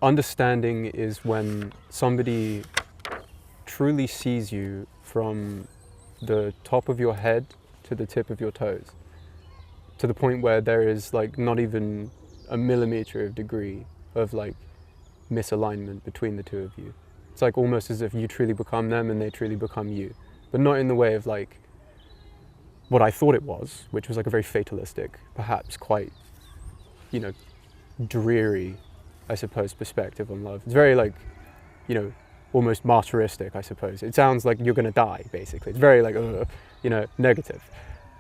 understanding is when somebody truly sees you from the top of your head to the tip of your toes, to the point where there is like not even a millimeter of degree of like misalignment between the two of you. It's like almost as if you truly become them and they truly become you, but not in the way of like what I thought it was, which was like a very fatalistic, perhaps quite, you know, dreary, I suppose, perspective on love. It's very like, you know, almost martyristic, I suppose. It sounds like you're gonna die, basically. It's very like, you know, negative.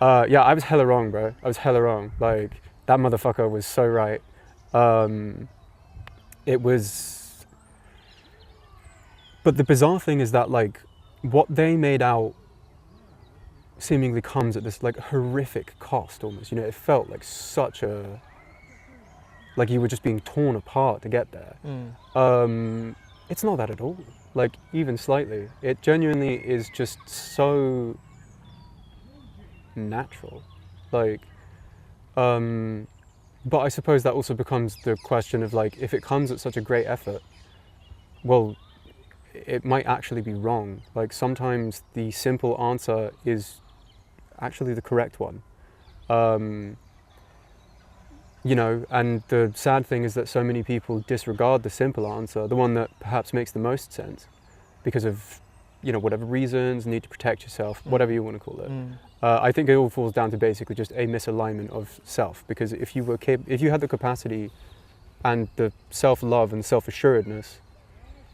Yeah, I was hella wrong, bro. I was hella wrong. Like, that motherfucker was so right. It was... But the bizarre thing is that, like, what they made out seemingly comes at this, like, horrific cost, almost. You know, it felt like such a... Like you were just being torn apart to get there. It's not that at all. Like, even slightly. It genuinely is just so natural. Like, but I suppose that also becomes the question of like, if it comes at such a great effort, well, it might actually be wrong. Like, sometimes the simple answer is actually the correct one. You know, and the sad thing is that so many people disregard the simple answer, the one that perhaps makes the most sense, because of, you know, whatever reasons, need to protect yourself, whatever you want to call it. I think it all falls down to basically just a misalignment of self, because if you were if you had the capacity and the self-love and self-assuredness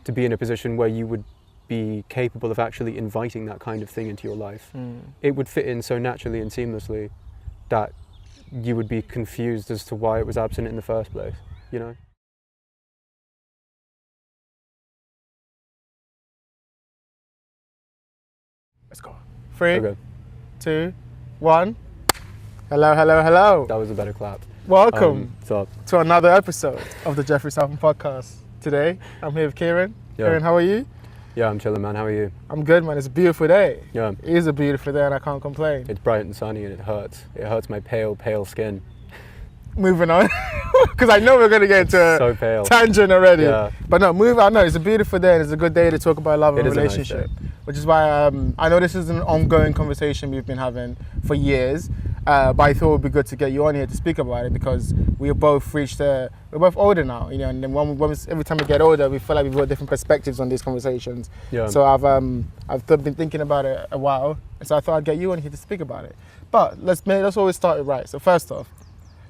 to be in a position where you would be capable of actually inviting that kind of thing into your life, it would fit in so naturally and seamlessly that you would be confused as to why it was absent in the first place, you know? Let's go. 3, 2, 1. Hello, hello, hello. That was a better clap. Welcome What's up? to another episode of the Jeoffrey Sarpong podcast. Today, I'm here with Kieran. Yeah. Kieran, how are you? Yeah, I'm chilling, man. How are you? I'm good, man. It's a beautiful day. Yeah. It is a beautiful day and I can't complain. It's bright and sunny and it hurts. It hurts my pale, pale skin. Moving on, because I know we're going to get into So pale. tangent already. Yeah. But no, move on. No, it's a beautiful day and it's a good day to talk about love and It is a nice relationship. day. Which is why I know this is an ongoing conversation we've been having for years. But I thought it would be good to get you on here to speak about it, because we have both reached we're both older now, you know, and then every time we get older, we feel like we've got different perspectives on these conversations. Yeah. So I've been thinking about it a while, and so I thought I'd get you on here to speak about it. But let's always start it right. So first off,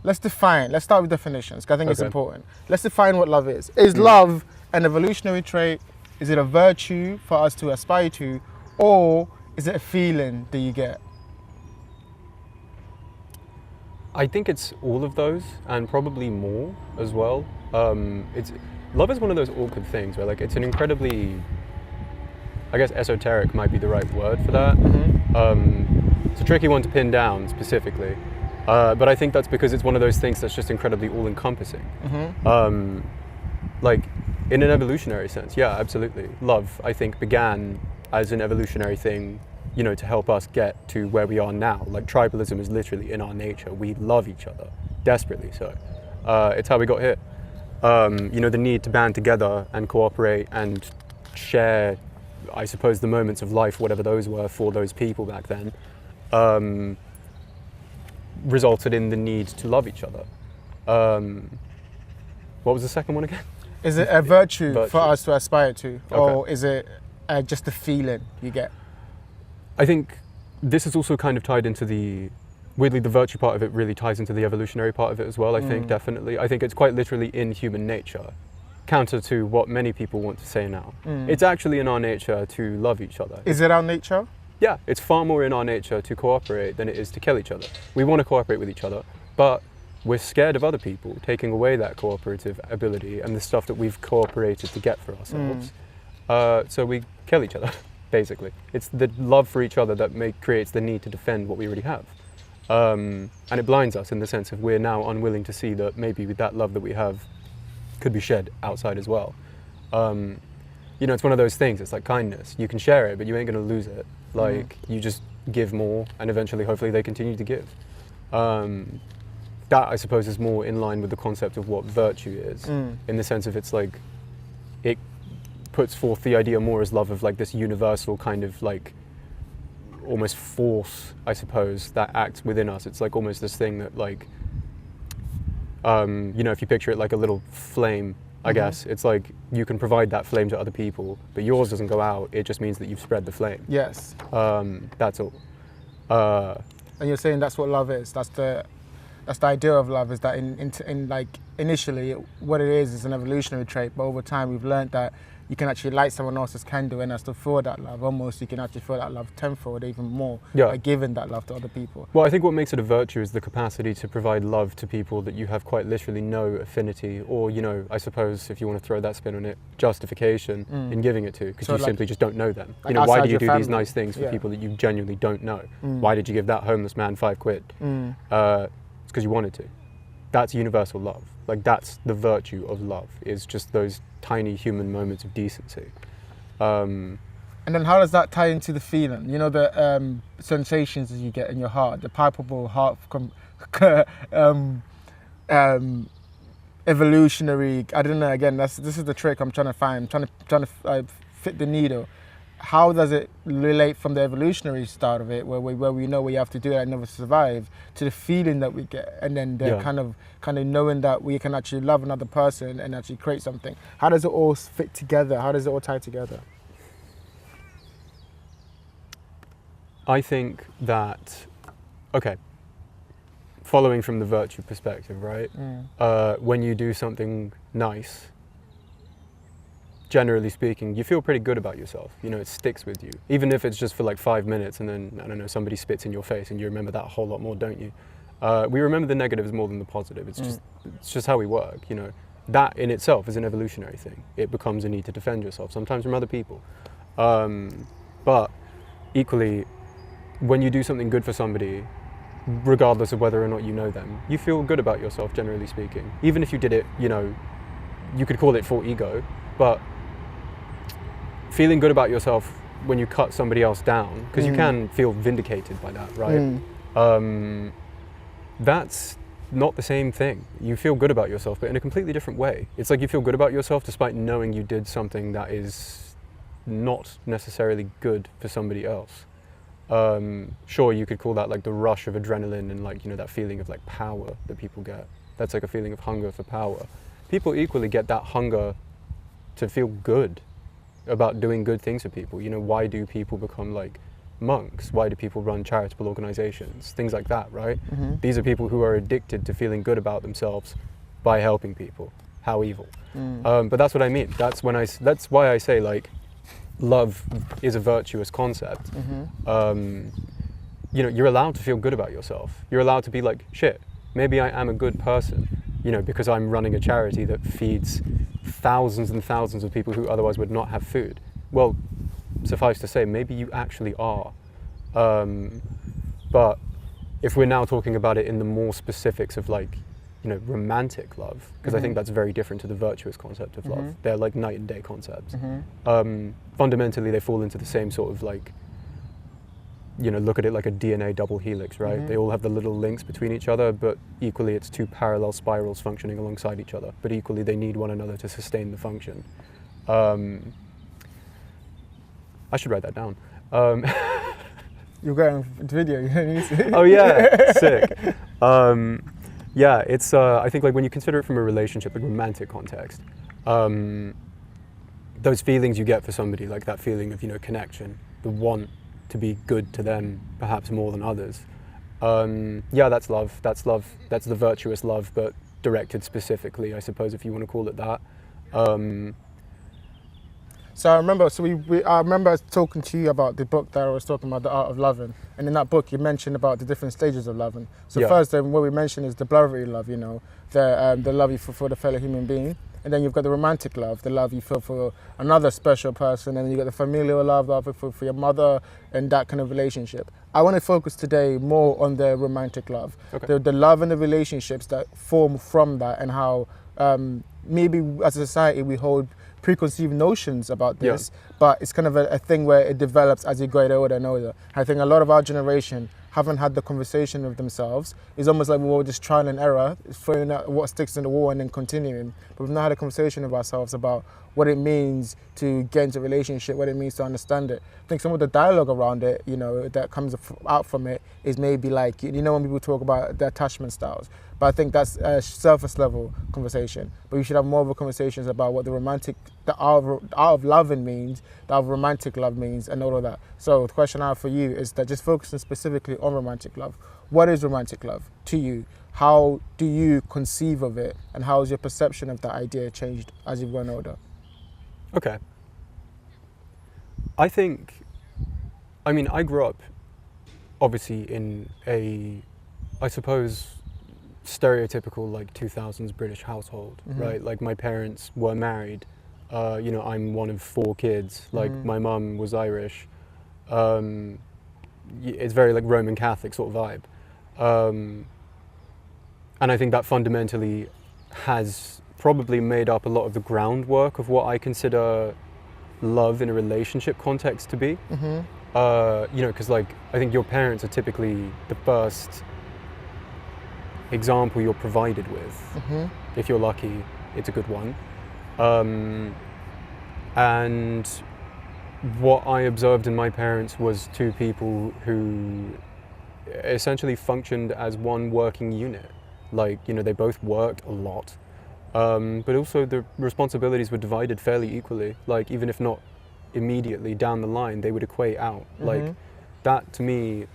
let's start with definitions, because I think it's important. Let's define what love is. Is love an evolutionary trait? Is it a virtue for us to aspire to? Or is it a feeling that you get? I think it's all of those, and probably more as well. Love is one of those awkward things where, like, it's an incredibly, I guess esoteric might be the right word for that. It's a tricky one to pin down specifically, but I think that's because it's one of those things that's just incredibly all-encompassing. Like, in an evolutionary sense, yeah, absolutely. Love, I think, began as an evolutionary thing, you know, to help us get to where we are now. Like, tribalism is literally in our nature. We love each other, desperately so. It's how we got here. You know, the need to band together and cooperate and share, I suppose, the moments of life, whatever those were for those people back then, resulted in the need to love each other. What was the second one again? Is it a virtue for us to aspire to, or is it just a feeling you get? I think this is also kind of tied into weirdly, the virtue part of it really ties into the evolutionary part of it as well, I think, definitely. I think it's quite literally in human nature, counter to what many people want to say now. It's actually in our nature to love each other. Is it our nature? Yeah, it's far more in our nature to cooperate than it is to kill each other. We want to cooperate with each other, but we're scared of other people taking away that cooperative ability and the stuff that we've cooperated to get for ourselves. So we kill each other, basically. It's the love for each other that creates the need to defend what we already have. And it blinds us in the sense of we're now unwilling to see that maybe with that love that we have could be shed outside as well. You know, it's one of those things, it's like kindness. You can share it, but you ain't gonna lose it. Like, you just give more and eventually, hopefully, they continue to give. that I suppose is more in line with the concept of what virtue is, in the sense of it's like, it puts forth the idea more as love of like this universal kind of like almost force, I suppose, that acts within us. It's like almost this thing that like, you know, if you picture it like a little flame, I guess, it's like you can provide that flame to other people, but yours doesn't go out. It just means that you've spread the flame. Yes. That's all. And you're saying that's what love is. That's the idea of love, is that in like initially what it is an evolutionary trait, but over time we've learned that you can actually light someone else's candle and still feel that love. Almost you can actually feel that love tenfold, even more, by giving that love to other people. Well, I think what makes it a virtue is the capacity to provide love to people that you have quite literally no affinity, or, you know, I suppose if you want to throw that spin on it, justification in giving it to, because you simply just don't know them. Like, you know, why do you do family. these nice things for people that you genuinely don't know? Why did you give that homeless man £5? It's because you wanted to. That's universal love. Like, that's the virtue of love, is just those tiny human moments of decency. And then how does that tie into the feeling? You know, the sensations that you get in your heart, the palpable heart evolutionary, I don't know, again, this is the trick I'm trying to find. I'm trying to fit the needle. How does it relate from the evolutionary start of it, where we know we have to do it and never survive, to the feeling that we get, and then the kind of knowing that we can actually love another person and actually create something? How does it all fit together? How does it all tie together? I think that, okay, following from the virtue perspective, right? When you do something nice, generally speaking, you feel pretty good about yourself. You know, it sticks with you. Even if it's just for like 5 minutes and then, I don't know, somebody spits in your face and you remember that a whole lot more, don't you? We remember the negatives more than the positive. It's just how we work, you know. That in itself is an evolutionary thing. It becomes a need to defend yourself, sometimes from other people. But equally, when you do something good for somebody, regardless of whether or not you know them, you feel good about yourself, generally speaking. Even if you did it, you know, you could call it for ego, but feeling good about yourself when you cut somebody else down, because you can feel vindicated by that, right? That's not the same thing. You feel good about yourself, but in a completely different way. It's like you feel good about yourself despite knowing you did something that is not necessarily good for somebody else. Sure, you could call that like the rush of adrenaline and like, you know, that feeling of like power that people get. That's like a feeling of hunger for power. People equally get that hunger to feel good about doing good things for people. You know, why do people become like monks? Why do people run charitable organizations? Things like that, right? These are people who are addicted to feeling good about themselves by helping people. How evil. But that's what I mean. That's why I say like love is a virtuous concept. You know, you're allowed to feel good about yourself. You're allowed to be like, shit, maybe I am a good person, you know, because I'm running a charity that feeds thousands and thousands of people who otherwise would not have food. Well, suffice to say, maybe you actually are. But if we're now talking about it in the more specifics of like, you know, romantic love, because I think that's very different to the virtuous concept of love. They're like night and day concepts. Fundamentally, they fall into the same sort of like, you know, look at it like a DNA double helix, right? They all have the little links between each other, but equally it's two parallel spirals functioning alongside each other, but equally they need one another to sustain the function. I should write that down. You're going into video, you don't need to. Oh yeah, sick. Yeah, it's, I think like when you consider it from a relationship, like romantic context, those feelings you get for somebody, like that feeling of, you know, connection, the want to be good to them, perhaps more than others. Yeah, that's love. That's love. That's the virtuous love, but directed specifically, I suppose, if you want to call it that. So I remember, I remember talking to you about the book that I was talking about, The Art of Loving, and in that book you mentioned about the different stages of loving. So first, what we mentioned is the brotherly love, you know, the love you feel for the fellow human being, and then you've got the romantic love, the love you feel for another special person, and then you've got the familial love for your mother, and that kind of relationship. I want to focus today more on the romantic love, the love and the relationships that form from that, and how maybe as a society we hold preconceived notions about this, but it's kind of a thing where it develops as you get older and older. I think a lot of our generation haven't had the conversation with themselves. It's almost like we're all just trial and error, throwing out what sticks in the wall and then continuing. But we've not had a conversation with ourselves about what it means to get into a relationship, what it means to understand it. I think some of the dialogue around it, that comes out from it is maybe like, when people talk about the attachment styles. But I think that's a surface level conversation. But we should have more of a conversations about what the art of loving means, the art of romantic love means, and all of that. So the question I have for you is that just focusing specifically on romantic love. What is romantic love to you? How do you conceive of it? And how has your perception of that idea changed as you've grown older? Okay. I grew up obviously in I suppose, stereotypical like 2000s British household, right? Like my parents were married. I'm one of 4 kids. Like my mum was Irish. It's very like Roman Catholic sort of vibe. And I think that fundamentally has probably made up a lot of the groundwork of what I consider love in a relationship context to be. Because like I think your parents are typically the first example you're provided with. If you're lucky, it's a good one. And what I observed in my parents was 2 people who essentially functioned as one working unit. Like, they both worked a lot, but also the responsibilities were divided fairly equally. Like, even if not immediately down the line, they would equate out. Like, that to me,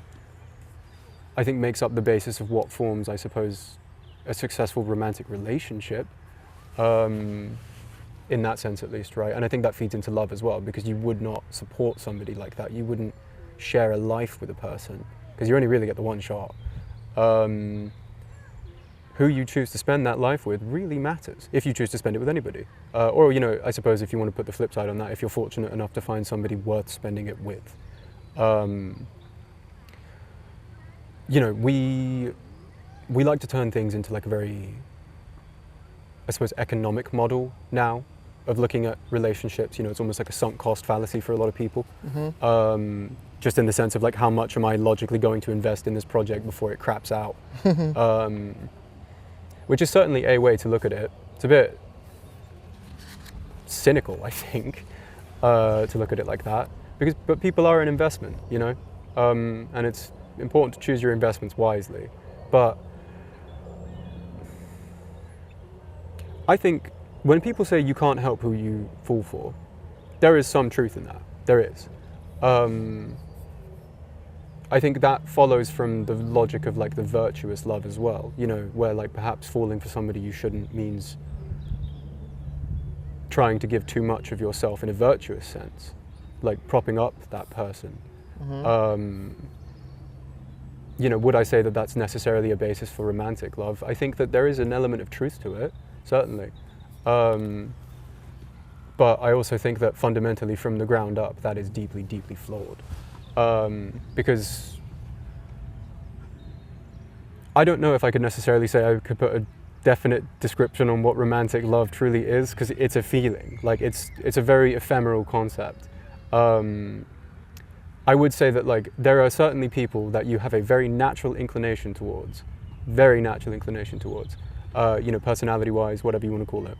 I think makes up the basis of what forms, I suppose, a successful romantic relationship, in that sense at least, right? And I think that feeds into love as well, because you would not support somebody like that. You wouldn't share a life with a person, because you only really get the one shot. Who you choose to spend that life with really matters, if you choose to spend it with anybody. Or, I suppose if you want to put the flip side on that, if you're fortunate enough to find somebody worth spending it with. We like to turn things into like a very, I suppose, economic model now of looking at relationships. It's almost like a sunk cost fallacy for a lot of people. Just in the sense of like, how much am I logically going to invest in this project before it craps out? Which is certainly a way to look at it. It's a bit cynical, I think, to look at it like that. But people are an investment, and it's important to choose your investments wisely. But I think when people say you can't help who you fall for, there is some truth in that. There is. I think that follows from the logic of like the virtuous love as well, where like perhaps falling for somebody you shouldn't means trying to give too much of yourself in a virtuous sense, like propping up that person. Would I say that that's necessarily a basis for romantic love? I think that there is an element of truth to it, certainly. But I also think that fundamentally from the ground up, that is deeply, deeply flawed. Because I don't know if I could necessarily say I could put a definite description on what romantic love truly is, because it's a feeling. Like it's a very ephemeral concept. I would say that like there are certainly people that you have a very natural inclination towards, personality-wise, whatever you want to call it.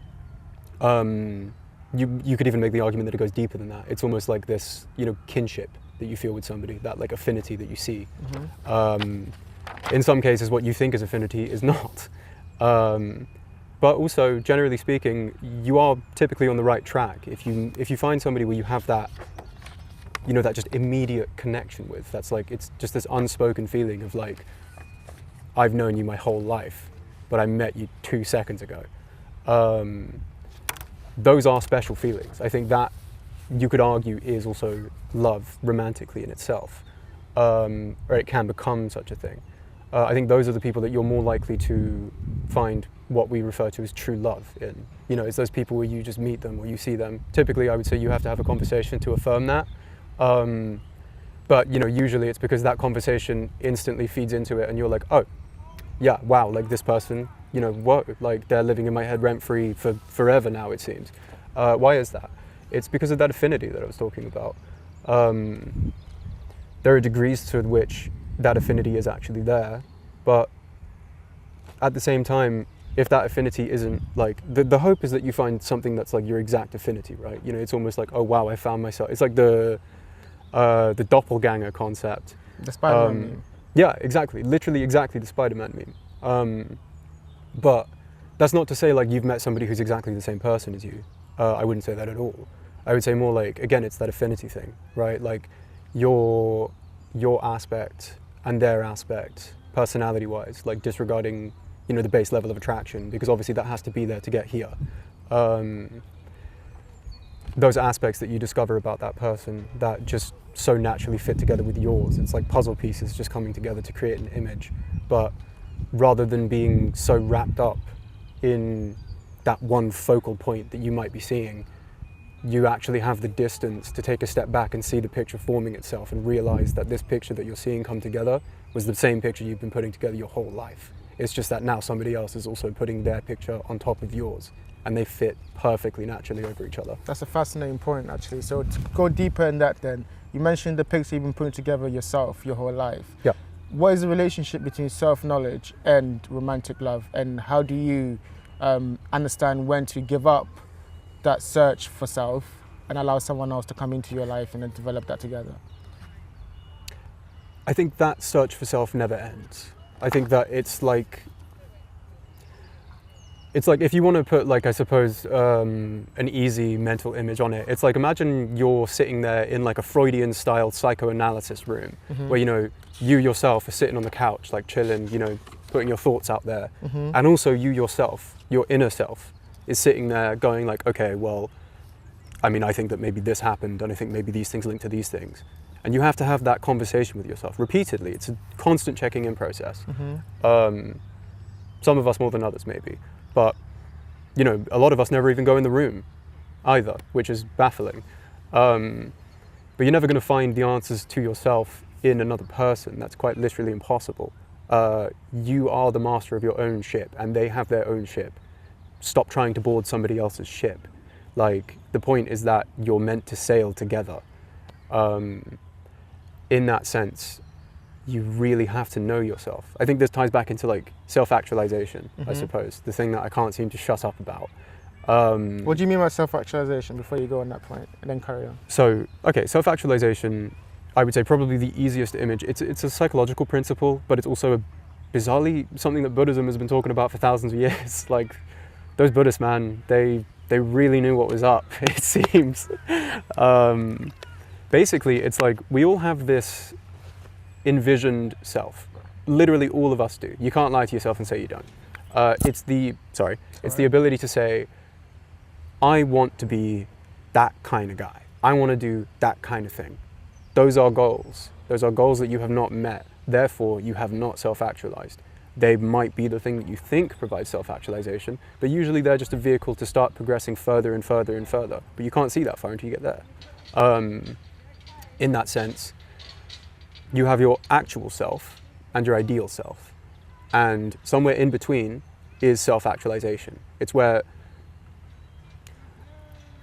You could even make the argument that it goes deeper than that. It's almost like this, kinship that you feel with somebody, that like affinity that you see. In some cases, what you think is affinity is not. But also, generally speaking, you are typically on the right track. If you find somebody where you have that, that just immediate connection with, that's like, it's just this unspoken feeling of like, I've known you my whole life, but I met you 2 seconds ago. Those are special feelings. I think that you could argue is also love romantically in itself, or it can become such a thing. I think those are the people that you're more likely to find what we refer to as true love in. It's those people where you just meet them or you see them. Typically, I would say you have to have a conversation to affirm that. But usually it's because that conversation instantly feeds into it and you're like, oh, yeah, wow, like this person, what, like they're living in my head rent-free for forever now, it seems. Why is that? It's because of that affinity that I was talking about. There are degrees to which that affinity is actually there. But at the same time, if that affinity isn't like, the hope is that you find something that's like your exact affinity, right? You know, it's almost like, oh wow, I found myself. It's like the doppelganger concept. The Spider-Man meme. Yeah, exactly. Literally exactly the Spider-Man meme. But that's not to say like you've met somebody who's exactly the same person as you. I wouldn't say that at all. I would say more like, again, it's that affinity thing, right? Like your aspect and their aspect, personality-wise, like disregarding, you know, the base level of attraction, because obviously that has to be there to get here. Those aspects that you discover about that person that just so naturally fit together with yours. It's like puzzle pieces just coming together to create an image. But rather than being so wrapped up in that one focal point that you might be seeing, you actually have the distance to take a step back and see the picture forming itself and realize that this picture that you're seeing come together was the same picture you've been putting together your whole life. It's just that now somebody else is also putting their picture on top of yours, and they fit perfectly naturally over each other. That's a fascinating point, actually. So to go deeper in that then, you mentioned the picture you've been putting together yourself your whole life. Yeah. What is the relationship between self-knowledge and romantic love, and how do you understand when to give up that search for self and allow someone else to come into your life and then develop that together? I think that search for self never ends. I think that it's like if you want to put, like, I suppose, an easy mental image on it, it's like, imagine you're sitting there in like a Freudian style psychoanalysis room, where, you know, you yourself are sitting on the couch, like chilling, you know, putting your thoughts out there. And also you yourself, your inner self, is sitting there going like, okay, well, I mean, I think that maybe this happened, and I think maybe these things link to these things. And you have to have that conversation with yourself repeatedly. It's a constant checking in process. Some of us more than others, maybe. But, you know, a lot of us never even go in the room either, which is baffling. But you're never going to find the answers to yourself in another person. That's quite literally impossible. You are the master of your own ship, and they have their own ship. Stop trying to board somebody else's ship. Like, the point is that you're meant to sail together. In that sense, you really have to know yourself. I think this ties back into like self-actualization, I suppose, the thing that I can't seem to shut up about. What do you mean by self-actualization, before you go on that point, and then carry on? So, okay, self-actualization, I would say probably the easiest image. It's a psychological principle, but it's also bizarrely something that Buddhism has been talking about for thousands of years. Like, those Buddhists, man, they really knew what was up, it seems. Basically, it's like we all have this envisioned self. Literally all of us do. You can't lie to yourself and say you don't. It's the ability to say, I want to be that kind of guy. I want to do that kind of thing. Those are goals. Those are goals that you have not met. Therefore, you have not self-actualized. They might be the thing that you think provides self-actualization, but usually they're just a vehicle to start progressing further and further and further. But you can't see that far until you get there. In that sense, you have your actual self and your ideal self. And somewhere in between is self-actualization. It's where,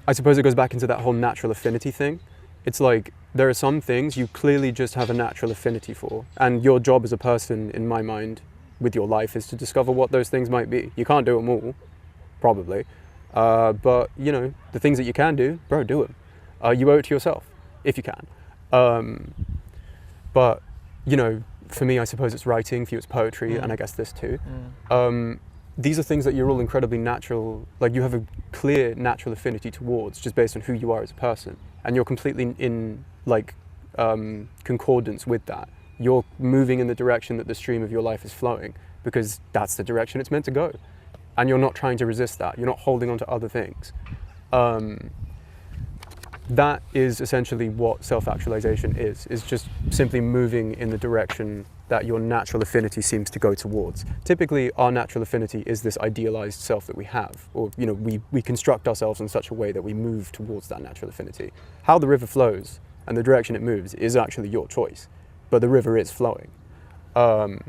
I suppose it goes back into that whole natural affinity thing. It's like, there are some things you clearly just have a natural affinity for. And your job as a person, in my mind, with your life, is to discover what those things might be. You can't do them all, probably. But, you know, the things that you can do, bro, do them. You owe it to yourself, if you can. But, you know, for me, I suppose it's writing, for you it's poetry, and I guess this too. These are things that you're all incredibly natural, like you have a clear natural affinity towards, just based on who you are as a person. And you're completely in like concordance with that. You're moving in the direction that the stream of your life is flowing, because that's the direction it's meant to go. And you're not trying to resist that. You're not holding on to other things. That is essentially what self-actualization is just simply moving in the direction that your natural affinity seems to go towards. Typically, our natural affinity is this idealized self that we have, or, you know, we construct ourselves in such a way that we move towards that natural affinity. How the river flows and the direction it moves is actually your choice, but the river is flowing. Then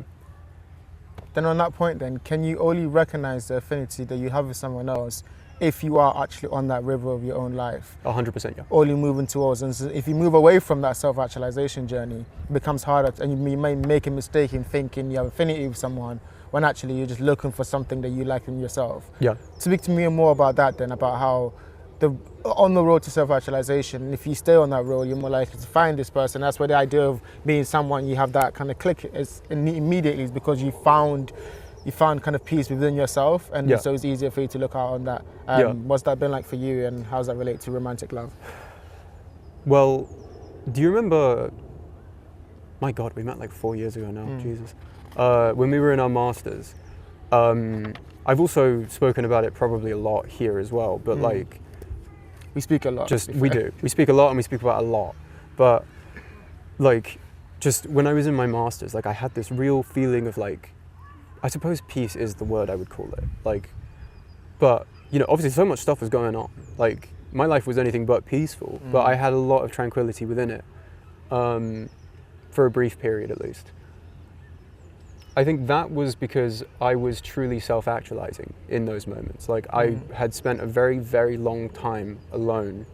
on that point then, can you only recognize the affinity that you have with someone else if you are actually on that river of your own life. 100%, yeah. All you're moving towards. And so if you move away from that self-actualization journey, it becomes harder, and you may make a mistake in thinking you have affinity with someone when actually you're just looking for something that you like in yourself. Yeah. Speak to me more about that then, about how on the road to self-actualization, if you stay on that road, you're more likely to find this person. That's where the idea of being someone you have that kind of click is immediately, is because you found kind of peace within yourself, and so it's easier for you to look out on that. What's that been like for you, and how does that relate to romantic love? Well, do you remember, my God, we met like 4 years ago now, Jesus. When we were in our masters, I've also spoken about it probably a lot here as well, but like, we speak a lot. We do. We speak a lot, and we speak about a lot. But like, just when I was in my masters, like I had this real feeling of like, I suppose peace is the word I would call it. Like, but you know, obviously so much stuff was going on. Like, my life was anything but peaceful, but I had a lot of tranquility within it, for a brief period at least. I think that was because I was truly self-actualizing in those moments. Like, I had spent a very, very long time alone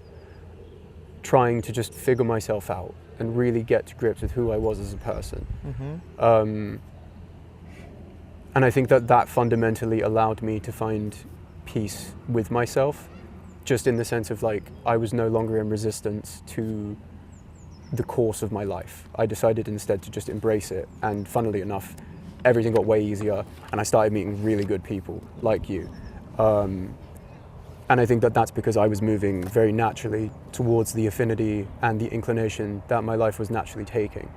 trying to just figure myself out and really get to grips with who I was as a person. And I think that fundamentally allowed me to find peace with myself, just in the sense of like, I was no longer in resistance to the course of my life. I decided instead to just embrace it, and funnily enough, everything got way easier, and I started meeting really good people like you. And I think that's because I was moving very naturally towards the affinity and the inclination that my life was naturally taking.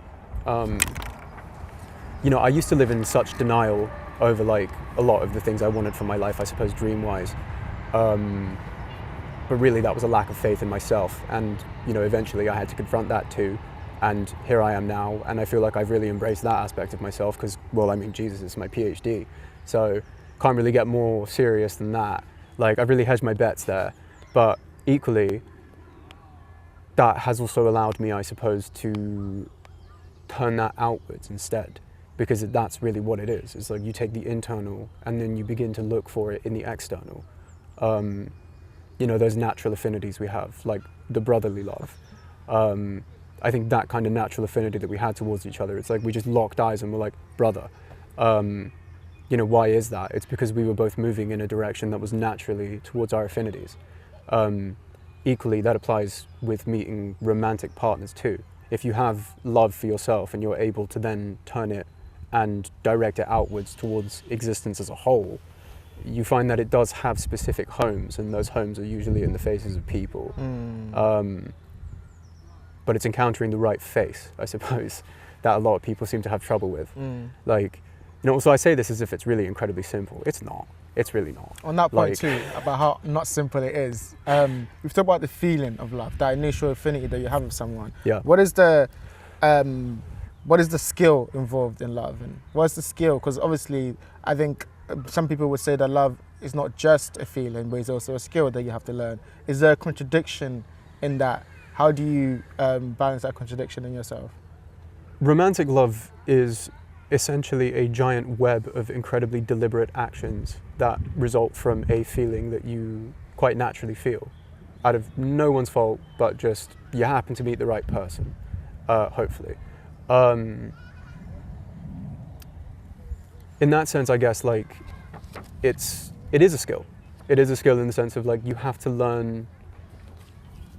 You know, I used to live in such denial over like a lot of the things I wanted from my life, I suppose dream-wise. But really that was a lack of faith in myself, and you know, eventually I had to confront that too. And here I am now, and I feel like I've really embraced that aspect of myself because, well, I mean, Jesus, it's my PhD, so can't really get more serious than that. Like, I've really hedged my bets there, but equally, that has also allowed me, I suppose, to turn that outwards instead, because that's really what it is. It's like you take the internal and then you begin to look for it in the external. You know, those natural affinities we have, like the brotherly love. I think that kind of natural affinity that we had towards each other, it's like we just locked eyes and we're like, brother. You know, why is that? It's because we were both moving in a direction that was naturally towards our affinities. Equally, that applies with meeting romantic partners too. If you have love for yourself and you're able to then turn it and direct it outwards towards existence as a whole, you find that it does have specific homes, and those homes are usually in the faces of people. But it's encountering the right face, I suppose, that a lot of people seem to have trouble with. Like, you know, so I say this as if it's really incredibly simple. It's not. It's really not. On that point too, about how not simple it is, we've talked about the feeling of love, that initial affinity that you have with someone. Yeah. What is the skill involved in love, and what's the skill? Because obviously, I think some people would say that love is not just a feeling, but it's also a skill that you have to learn. Is there a contradiction in that? How do you balance that contradiction in yourself? Romantic love is essentially a giant web of incredibly deliberate actions that result from a feeling that you quite naturally feel, out of no one's fault, but just you happen to meet the right person, hopefully. In that sense, I guess, like, it is a skill. It is a skill in the sense of, like, you have to learn.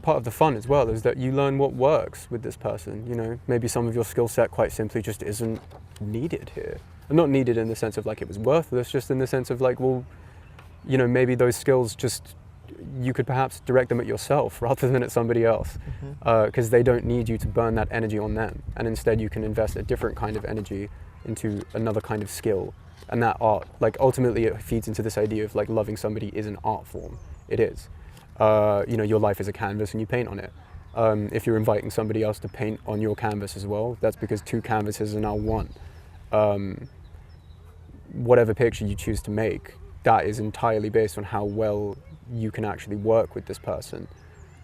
Part of the fun as well is that you learn what works with this person. You know, maybe some of your skill set quite simply just isn't needed here. And not needed in the sense of like it was worthless, just in the sense of like, well, you know, maybe those skills just, you could perhaps direct them at yourself rather than at somebody else, because they don't need you to burn that energy on them, and instead you can invest a different kind of energy into another kind of skill. And that art, like, ultimately it feeds into this idea of like loving somebody is an art form. It is. You know, your life is a canvas and you paint on it. If you're inviting somebody else to paint on your canvas as well, that's because two canvases are now one. Whatever picture you choose to make, that is entirely based on how well you can actually work with this person.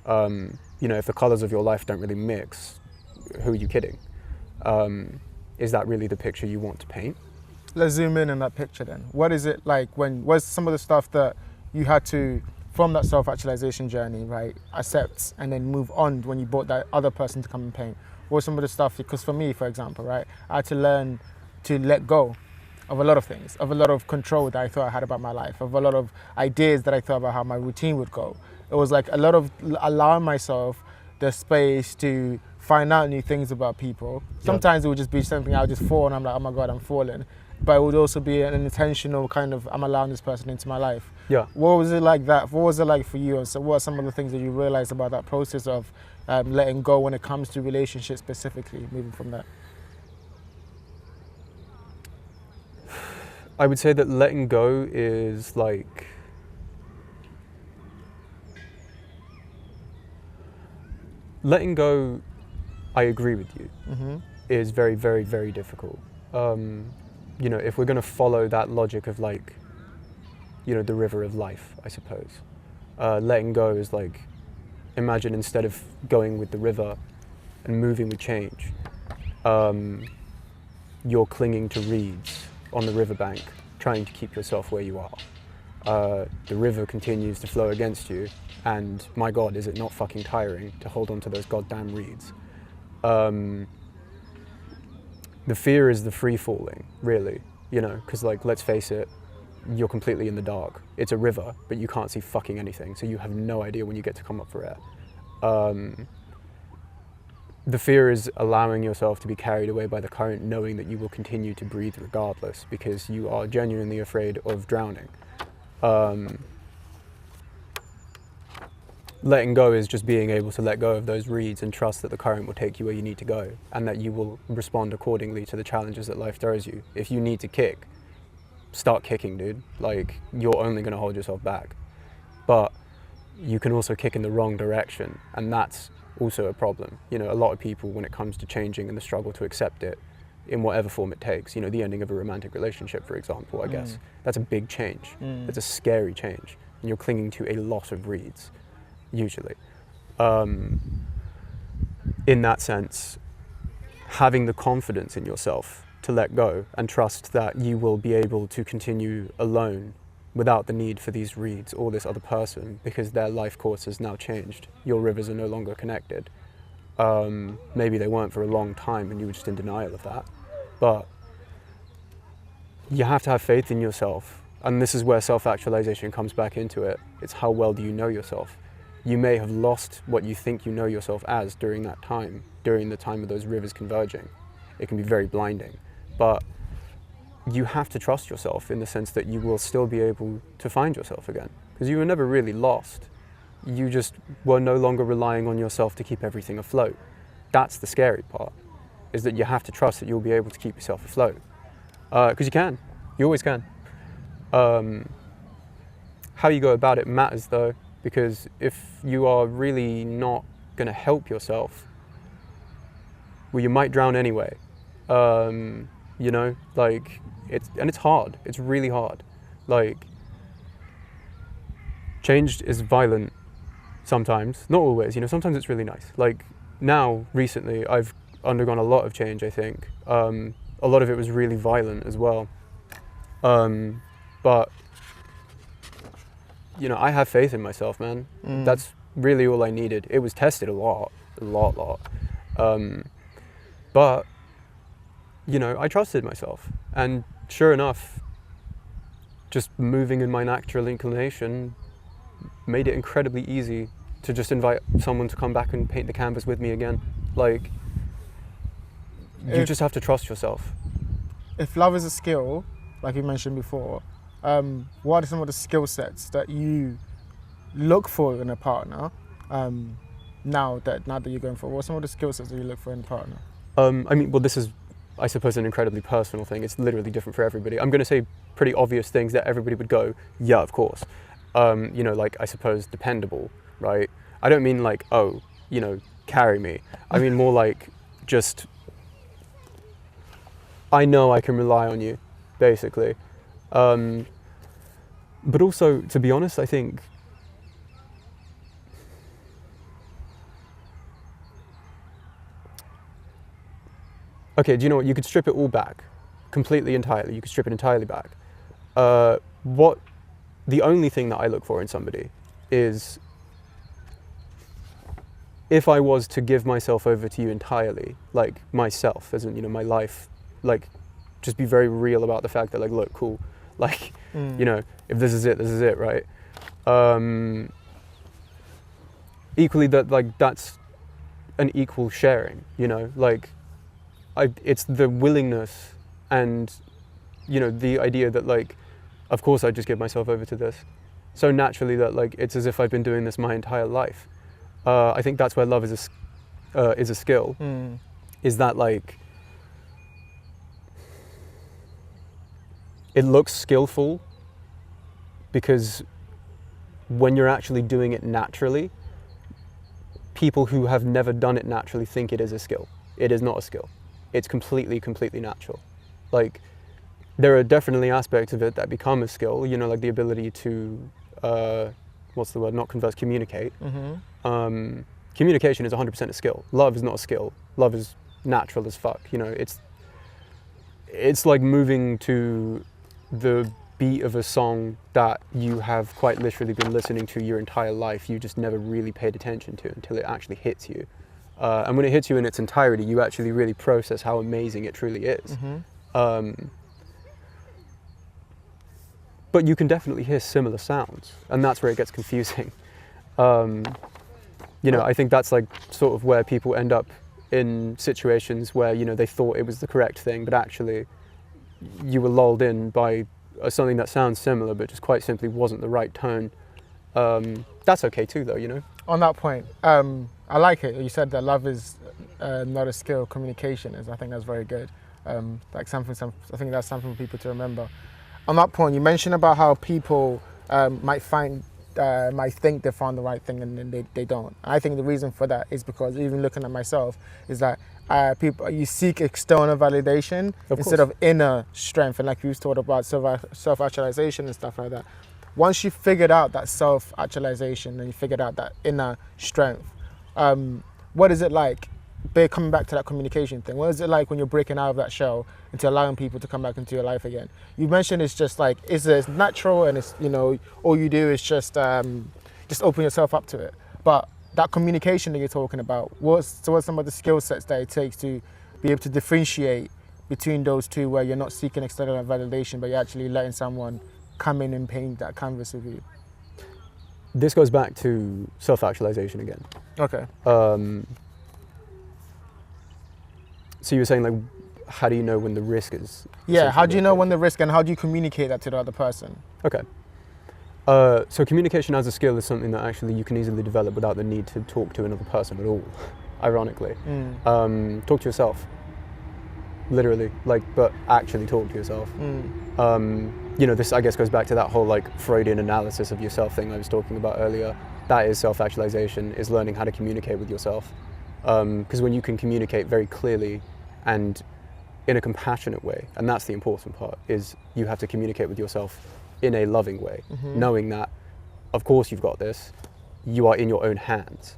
You know, if the colors of your life don't really mix, who are you kidding? Is that really the picture you want to paint? Let's zoom in on that picture then. What is it like what's some of the stuff that you had to from that self-actualization journey, right, accept and then move on when you brought that other person to come and paint? What was some of the stuff? Because for me, for example, right, I had to learn to let go of a lot of things, of a lot of control that I thought I had about my life, of a lot of ideas that I thought about how my routine would go. It was like a lot of allowing myself the space to find out new things about people. Sometimes it would just be something I would just fall and I'm like, oh my God, I'm falling. But it would also be an intentional kind of, I'm allowing this person into my life. Yeah. What was it like that? What was it like for you? And so what are some of the things that you realized about that process of letting go when it comes to relationships specifically, moving from that? I would say that letting go is like, letting go, I agree with you, is very, very, very difficult. You know, if we're going to follow that logic of like, you know, the river of life, I suppose, letting go is like, imagine instead of going with the river and moving with change, you're clinging to reeds on the riverbank, trying to keep yourself where you are. The river continues to flow against you, and my God, is it not fucking tiring to hold on to those goddamn reeds? The fear is the free falling, really, you know, because like, let's face it, you're completely in the dark. It's a river, but you can't see fucking anything, so you have no idea when you get to come up for air. The fear is allowing yourself to be carried away by the current, knowing that you will continue to breathe regardless, because you are genuinely afraid of drowning. Letting go is just being able to let go of those reeds and trust that the current will take you where you need to go, and that you will respond accordingly to the challenges that life throws you. If you need to kick, start kicking, dude. Like, you're only going to hold yourself back. But you can also kick in the wrong direction, and that's also a problem. You know, a lot of people, when it comes to changing and the struggle to accept it in whatever form it takes, you know, the ending of a romantic relationship, for example, I guess, that's a big change. It's a scary change, and you're clinging to a lot of reeds, usually. In that sense, having the confidence in yourself to let go and trust that you will be able to continue alone without the need for these reeds or this other person, because their life course has now changed. Your rivers are no longer connected. Maybe they weren't for a long time and you were just in denial of that. But you have to have faith in yourself. And this is where self-actualization comes back into it. It's how well do you know yourself? You may have lost what you think you know yourself as during that time, during the time of those rivers converging. It can be very blinding. But you have to trust yourself in the sense that you will still be able to find yourself again, because you were never really lost. You just were no longer relying on yourself to keep everything afloat. That's the scary part, is that you have to trust that you'll be able to keep yourself afloat. Because you can. You always can. How you go about it matters though, because if you are really not going to help yourself, well, you might drown anyway. You know, like, it's hard. It's really hard. Like, change is violent sometimes, not always, you know, sometimes it's really nice. Like, now, recently, I've undergone a lot of change, I think. A lot of it was really violent as well. But, you know, I have faith in myself, man. That's really all I needed. It was tested a lot. But, you know, I trusted myself. And sure enough, just moving in my natural inclination made it incredibly easy to just invite someone to come back and paint the canvas with me again. Like, you just have to trust yourself. If love is a skill, like you mentioned before, what are some of the skill sets that you look for in a partner now that you're going for? What are some of the skill sets that you look for in a partner? I mean, well, this is, I suppose, an incredibly personal thing. It's literally different for everybody. I'm going to say pretty obvious things that everybody would go, yeah, of course. You know, like, I suppose, dependable, right? I don't mean like, oh, you know, carry me. I mean more like, just, I know I can rely on you, basically. But also, to be honest, I think, okay, do you know what? You could strip it all back, completely, entirely. You could strip it entirely back. The only thing that I look for in somebody is if I was to give myself over to you entirely, like myself, as in, you know, my life, like just be very real about the fact that like, look, cool, like, you know, if this is it, right? Equally that, like, that's an equal sharing, you know, like it's the willingness and, you know, the idea that like, of course I just give myself over to this so naturally that like, it's as if I've been doing this my entire life. I think that's where love is a skill, is that like, it looks skillful because when you're actually doing it naturally, people who have never done it naturally think it is a skill. It is not a skill. It's completely natural. Like, there are definitely aspects of it that become a skill, you know, like the ability to, what's the word, not converse, communicate. Communication is 100% a skill. Love is not a skill. Love is natural as fuck, you know, it's like moving to the beat of a song that you have quite literally been listening to your entire life. You just never really paid attention to until it actually hits you. And when it hits you in its entirety, you actually really process how amazing it truly is. But you can definitely hear similar sounds, and that's where it gets confusing. You know, I think that's like sort of where people end up in situations where, you know, they thought it was the correct thing, but actually you were lulled in by something that sounds similar, but just quite simply wasn't the right tone. That's okay too, though, you know? On that point, I like it. You said that love is not a skill, communication is. I think that's very good. Like I think that's something for people to remember. On that point, you mentioned about how people might think they found the right thing and then they don't. I think the reason for that is because, even looking at myself, is that you seek external validation instead of inner strength. And like you talked about self-actualization and stuff like that. Once you figured out that self-actualization and you figured out that inner strength, what is it like? Coming back to that communication thing, what is it like when you're breaking out of that shell into allowing people to come back into your life again? You mentioned it's just like, it's natural and it's, you know, all you do is just open yourself up to it. But that communication that you're talking about, what's some of the skill sets that it takes to be able to differentiate between those two, where you're not seeking external validation, but you're actually letting someone come in and paint that canvas with you? This goes back to self-actualization again. Okay. So you were saying, like, how do you know when the risk is? Yeah, how do you know when the risk, and how do you communicate that to the other person? Okay. So communication as a skill is something that actually you can easily develop without the need to talk to another person at all, ironically. Talk to yourself, literally, like, but actually talk to yourself. You know, this I guess goes back to that whole like Freudian analysis of yourself thing I was talking about earlier. That is self-actualization, is learning how to communicate with yourself. Because when you can communicate very clearly and in a compassionate way, and that's the important part, is you have to communicate with yourself in a loving way, knowing that, of course you've got this, you are in your own hands.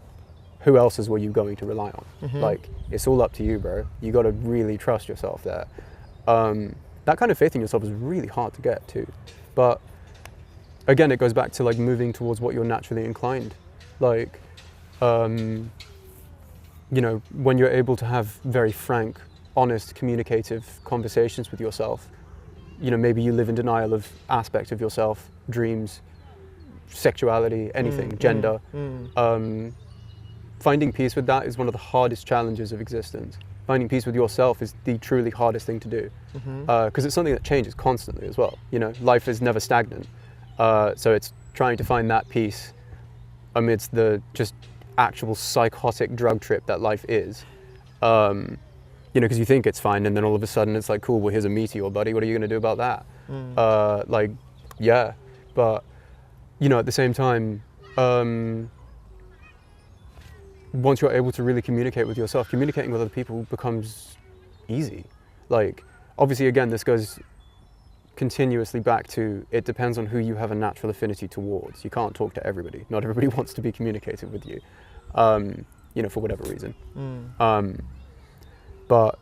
Who else were you going to rely on? Like, it's all up to you, bro. You got to really trust yourself there. That kind of faith in yourself is really hard to get to. But again, it goes back to like moving towards what you're naturally inclined. Like, you know, when you're able to have very frank, honest, communicative conversations with yourself, you know, maybe you live in denial of aspects of yourself, dreams, sexuality, anything, gender. Finding peace with that is one of the hardest challenges of existence. Finding peace with yourself is the truly hardest thing to do, because it's something that changes constantly as well. You know, life is never stagnant. So it's trying to find that peace amidst the just actual psychotic drug trip that life is. You know, because you think it's fine, and then all of a sudden it's like, cool, well, here's a meteor, buddy. What are you going to do about that? Like, yeah. But, you know, at the same time, once you're able to really communicate with yourself, communicating with other people becomes easy. Like, obviously, again, this goes continuously back to, it depends on who you have a natural affinity towards. You can't talk to everybody. Not everybody wants to be communicated with you, you know, for whatever reason. But,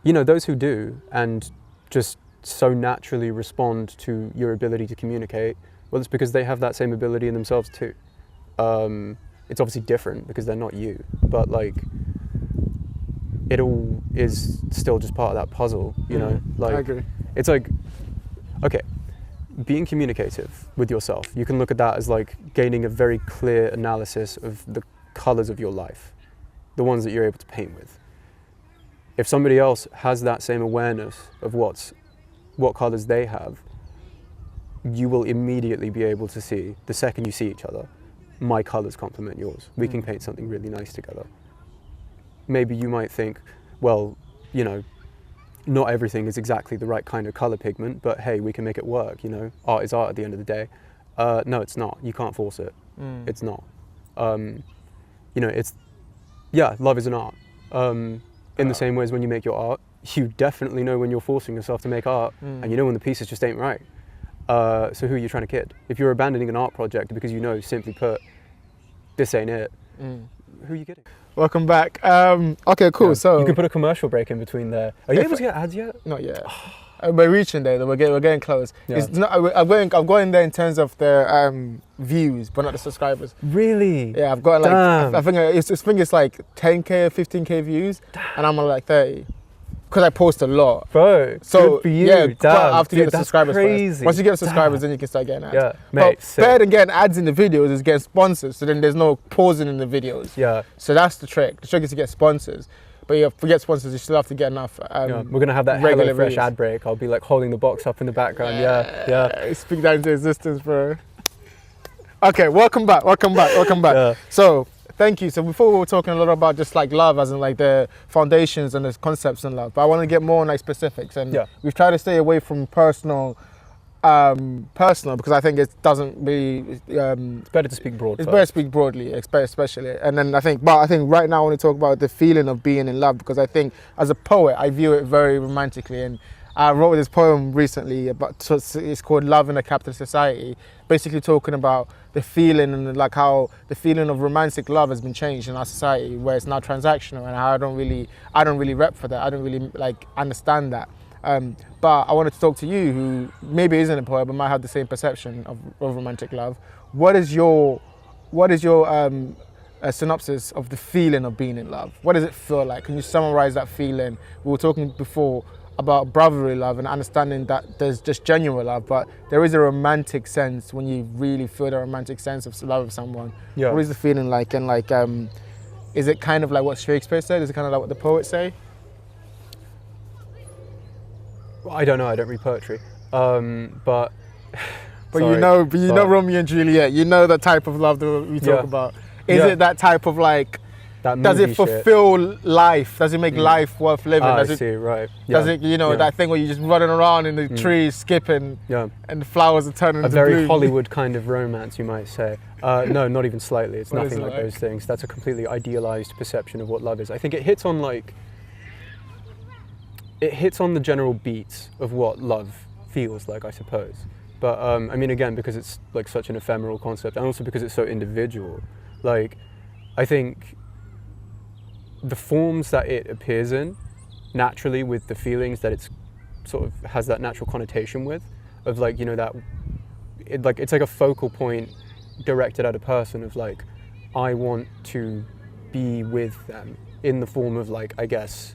you know, those who do and just so naturally respond to your ability to communicate, Well, it's because they have that same ability in themselves too. It's obviously different because they're not you, but like it all is still just part of that puzzle, you know? Like, I agree. It's like, okay, being communicative with yourself, you can look at that as like gaining a very clear analysis of the colors of your life, the ones that you're able to paint with. If somebody else has that same awareness of what colors they have, you will immediately be able to see, the second you see each other, my colors complement yours. We can paint something really nice together. Maybe you might think, well, you know, not everything is exactly the right kind of color pigment, but hey, we can make it work, you know? Art is art at the end of the day. No, it's not. You can't force it. It's not. You know, love is an art. In the same way as when you make your art, you definitely know when you're forcing yourself to make art, and you know when the pieces just ain't right. So who are you trying to kid? If you're abandoning an art project because you know, simply put, this ain't it, who are you kidding? Welcome back. Okay, cool. Yeah. So you can put a commercial break in between there. Are you able to get ads yet? Not yet. We're reaching there. We're getting close. Yeah. It's not, I'm going there in terms of the views, but not the subscribers. Really? Yeah, I've got like Damn. I think it's like 10k or 15k views, and I'm on like 30. Because I post a lot. Bro, so good for you. Yeah, Damn. I have to Dude, get the that's subscribers crazy. first. Once you get the subscribers, then you can start getting ads. Yeah, mate, But better than getting ads in the videos is getting sponsors, so then there's no pausing in the videos. Yeah. So that's the trick. The trick is to get sponsors. But if you get sponsors, you still have to get enough. We're going to have that regular HelloFresh views. ad break. I'll be like holding the box up in the background. Yeah. Speak that into existence, bro. Okay, welcome back. Yeah. So, thank you. So before we were talking a lot about just like love, as in like the foundations and the concepts in love, but I want to get more on like specifics, and we've tried to stay away from personal because I think it doesn't really. It's better to speak broad. It's better to speak broadly, especially. And then I think right now I want to talk about the feeling of being in love, because I think as a poet I view it very romantically, and I wrote this poem recently it's called Love in a Capitalist Society, basically talking about the feeling and like how the feeling of romantic love has been changed in our society, where it's now transactional, and how I don't really rep for that. I don't really like understand that. But I wanted to talk to you, who maybe isn't a poet but might have the same perception of romantic love. What is your synopsis of the feeling of being in love? What does it feel like? Can you summarize that feeling? We were talking before about brotherly love and understanding that there's just genuine love, but there is a romantic sense when you really feel the romantic sense of love of someone. Yeah. What is the feeling like? And like, is it kind of like what Shakespeare said? Is it kind of like what the poets say? I don't know. I don't read poetry. But you know Romeo and Juliet. You know the type of love that we talk about. Is it that type of like? Does it fulfill life? Does it make life worth living? I see, right. Yeah. Does it, that thing where you're just running around in the trees, skipping, and the flowers are turning into very bloom? Hollywood kind of romance, you might say. No, not even slightly. It's nothing like those things. That's a completely idealized perception of what love is. I think it hits on the general beats of what love feels like, I suppose. But I mean, again, because it's like such an ephemeral concept, and also because it's so individual, like, I think the forms that it appears in naturally, with the feelings that it's sort of has that natural connotation with, of like, that it's like a focal point directed at a person of like, I want to be with them in the form of like, I guess,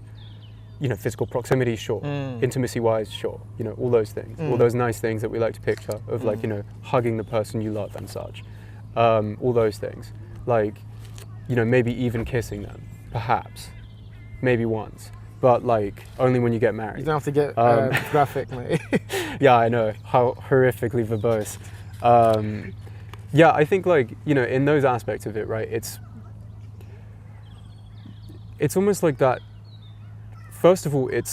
physical proximity, sure. Intimacy wise, sure. All those things, all those nice things that we like to picture of like, hugging the person you love and such. All those things, like, maybe even kissing them. Perhaps, maybe once, but like only when you get married. You don't have to get graphic, mate. Yeah, I know, how horrifically verbose. I think like, in those aspects of it, right, it's almost like that. First of all, it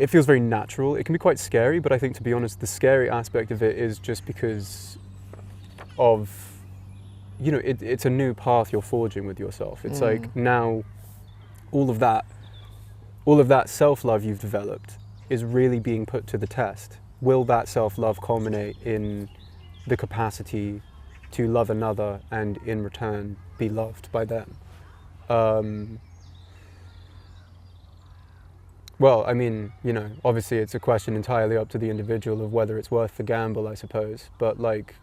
feels very natural. It can be quite scary, but I think, to be honest, the scary aspect of it is just because of, it's a new path you're forging with yourself. It's like now all of that self-love you've developed is really being put to the test. Will that self-love culminate in the capacity to love another and in return be loved by them? Well, I mean, you know, obviously it's a question entirely up to the individual of whether it's worth the gamble, I suppose. But like,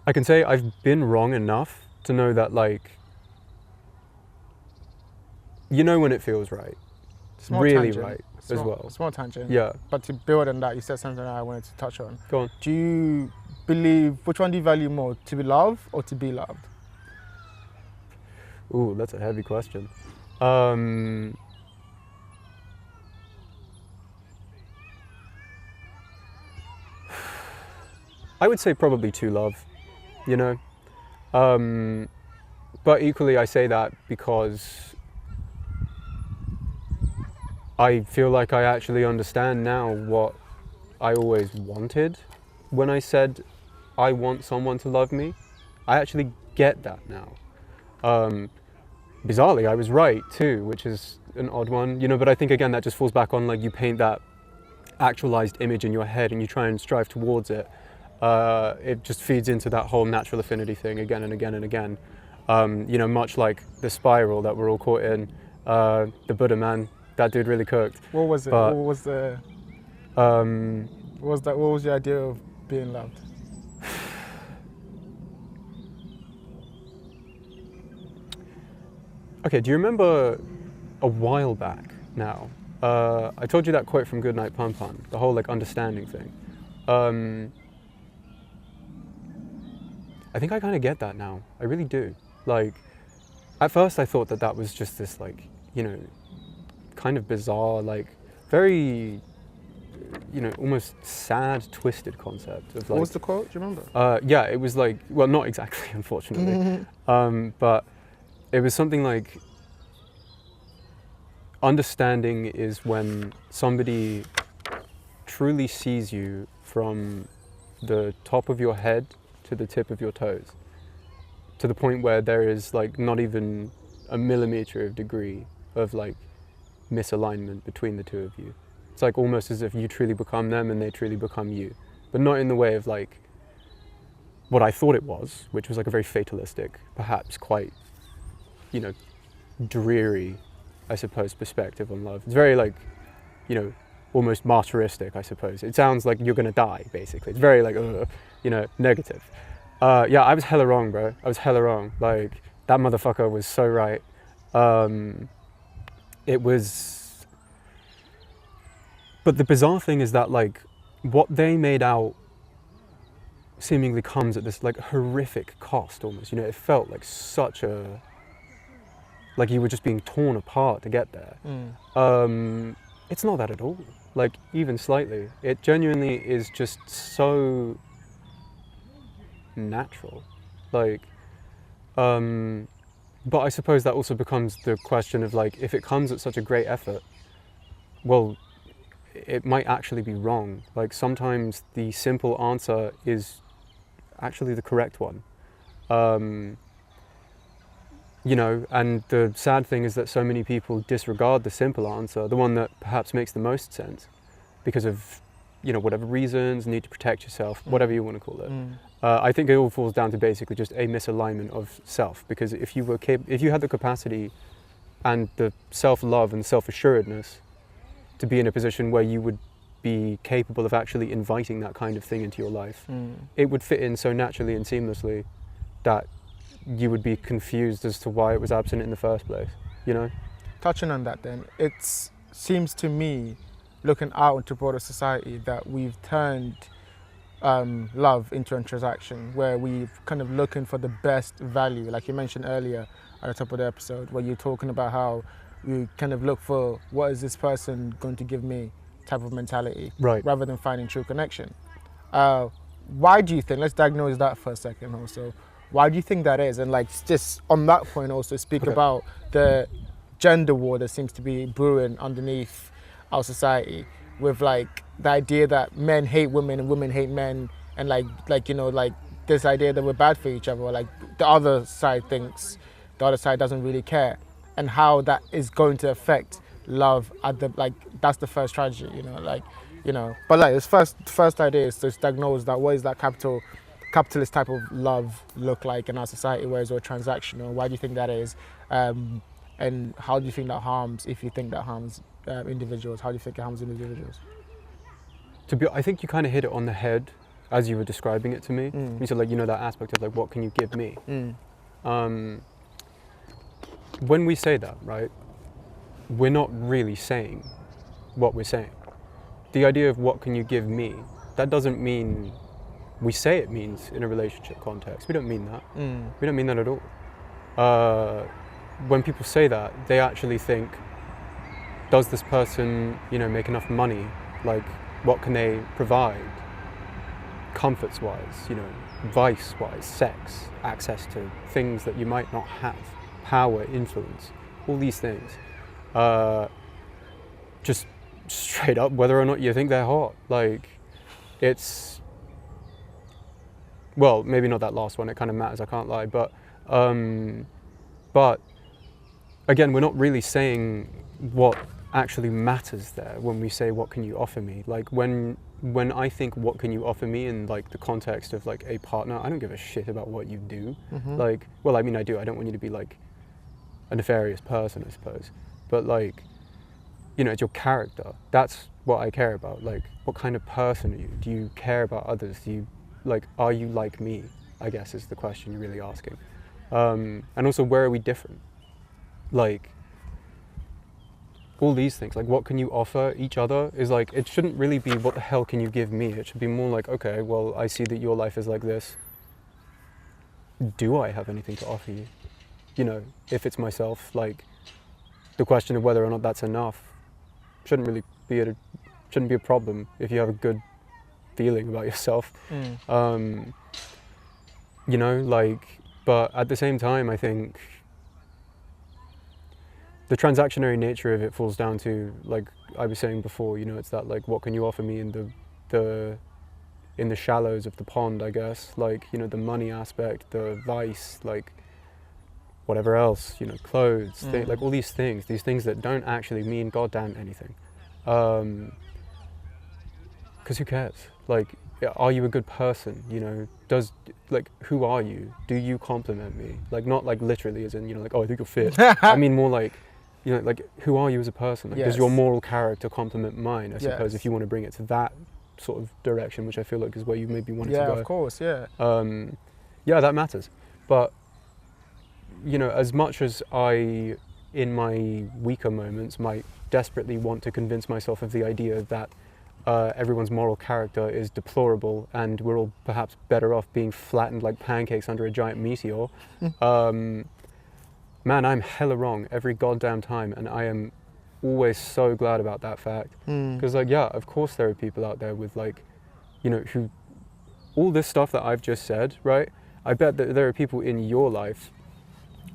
I can say I've been wrong enough to know that, like, you know when it feels right. Small really tangent. right as well. Small tangent. Yeah. But to build on that, you said something that I wanted to touch on. Go on. Do you believe, which one do you value more, to be loved or to be loved? Ooh, that's a heavy question. I would say probably to love, you know. But equally I say that because I feel like I actually understand now what I always wanted when I said I want someone to love me. I actually get that now. Bizarrely, I was right too, which is an odd one, you know, but I think again that just falls back on, like, you paint that actualized image in your head and you try and strive towards it. It just feeds into that whole natural affinity thing again and again and again. You know, much like the spiral that we're all caught in. The Buddha, man, that dude really cooked. What was it? But, what was the? What was your idea of being loved? Okay, do you remember a while back now? I told you that quote from Goodnight Pun Pun, the whole like understanding thing. I think I kind of get that now. I really do. Like, at first I thought that that was just this, like, you know, kind of bizarre, like, very, you know, almost sad, twisted concept of, like. What was the quote? Do you remember? Yeah, it was like, well, not exactly, unfortunately, but it was something like, understanding is when somebody truly sees you from the top of your head to the tip of your toes, to the point where there is like not even a millimeter of degree of like misalignment between the two of you. It's like almost as if you truly become them and they truly become you, but not in the way of like what I thought it was, which was like a very fatalistic, perhaps quite, you know, dreary, I suppose, perspective on love. It's very like, you know, almost martyristic, I suppose. It sounds like you're gonna die, basically. It's very like, you know, negative. Yeah, I was hella wrong, bro. I was hella wrong. Like, that motherfucker was so right. It was, but the bizarre thing is that, like, what they made out seemingly comes at this like horrific cost almost, you know. It felt like such a, like you were just being torn apart to get there. It's not that at all, like, even slightly. It genuinely is just so natural, like, but I suppose that also becomes the question of, like, if it comes at such a great effort, well, it might actually be wrong. Like, sometimes the simple answer is actually the correct one. You know, and the sad thing is that so many people disregard the simple answer, the one that perhaps makes the most sense, because of, you know, whatever reasons, need to protect yourself, whatever you want to call it. I think it all falls down to basically just a misalignment of self, because if you were if you had the capacity and the self-love and self-assuredness to be in a position where you would be capable of actually inviting that kind of thing into your life, it would fit in so naturally and seamlessly that you would be confused as to why it was absent in the first place, you know? Touching on that then, it seems to me, looking out into broader society, that we've turned love into a transaction where we're kind of looking for the best value. Like you mentioned earlier at the top of the episode, where you're talking about how we kind of look for what is this person going to give me type of mentality, right, rather than finding true connection. Why do you think, let's diagnose that for a second also, why do you think that is? And like, just on that point also speak about the gender war that seems to be brewing underneath our society, with like the idea that men hate women and women hate men, and like you know, like this idea that we're bad for each other, or like the other side thinks the other side doesn't really care, and how that is going to affect love at the, like, that's the first tragedy, you know, like, you know. But like, this first idea is to diagnose that, what is that capitalist type of love look like in our society, where it's all transactional? Why do you think that is? And how do you think that harms, if you think that harms individuals, how do you think it harms individuals? I think you kind of hit it on the head as you were describing it to me. You said, like, you know, that aspect of like, what can you give me? When we say that, right, we're not really saying what we're saying. The idea of what can you give me, that doesn't mean we say it means in a relationship context. We don't mean that. We don't mean that at all. When people say that, they actually think, does this person, you know, make enough money? Like, what can they provide? Comforts-wise, you know, vice-wise, sex, access to things that you might not have, power, influence, all these things. Just straight up, whether or not you think they're hot. Like, it's, well, maybe not that last one, it kind of matters, I can't lie, but again, we're not really saying what actually matters there when we say, what can you offer me? Like, when I think, what can you offer me in like the context of like a partner, I don't give a shit about what you do. Like, well, I mean, I do. I don't want you to be like a nefarious person, I suppose. But like, you know, it's your character. That's what I care about. Like, what kind of person are you? Do you care about others? Do you, like, are you like me? I guess is the question you're really asking. And also, where are we different? Like, all these things, like, what can you offer each other is like, it shouldn't really be what the hell can you give me? It should be more like, okay, well, I see that your life is like this. Do I have anything to offer you? You know, if it's myself, like, the question of whether or not that's enough shouldn't really be shouldn't be a problem if you have a good feeling about yourself. You know, like, but at the same time, I think the transactionary nature of it falls down to, like I was saying before, you know, it's that, like, what can you offer me in the shallows of the pond, I guess, like, you know, the money aspect, the vice, like, whatever else, you know, clothes, like all these things that don't actually mean goddamn anything. Because who cares? Like, are you a good person? You know, like, who are you? Do you compliment me? Like, not like literally as in, you know, like, oh, I think you're fit. I mean more like, you know, like, who are you as a person? Like, does your moral character complement mine? I suppose if you want to bring it to that sort of direction, which I feel like is where you maybe wanted to go. Yeah, of course, yeah. Yeah, that matters. But, you know, as much as I, in my weaker moments, might desperately want to convince myself of the idea that everyone's moral character is deplorable and we're all perhaps better off being flattened like pancakes under a giant meteor, man, I'm hella wrong every goddamn time, and I am always so glad about that fact. Because, like, yeah, of course there are people out there with, like, you know, who, all this stuff that I've just said, right? I bet that there are people in your life,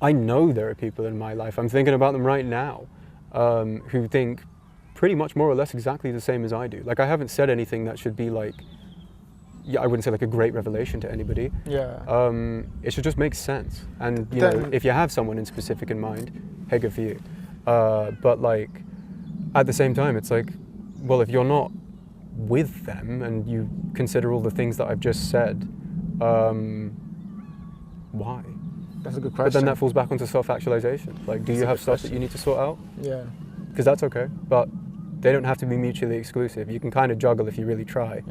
I know there are people in my life, I'm thinking about them right now, who think pretty much more or less exactly the same as I do. Like, I haven't said anything that should be like, yeah, I wouldn't say like a great revelation to anybody. Yeah. It should just make sense. And, you know, if you have someone in specific in mind, hey, good for you. But, like, at the same time, it's like, well, if you're not with them and you consider all the things that I've just said, why? That's a good question. But then that falls back onto self-actualization. Like, do you have stuff that you need to sort out? Yeah. Because that's okay, but they don't have to be mutually exclusive. You can kind of juggle if you really try.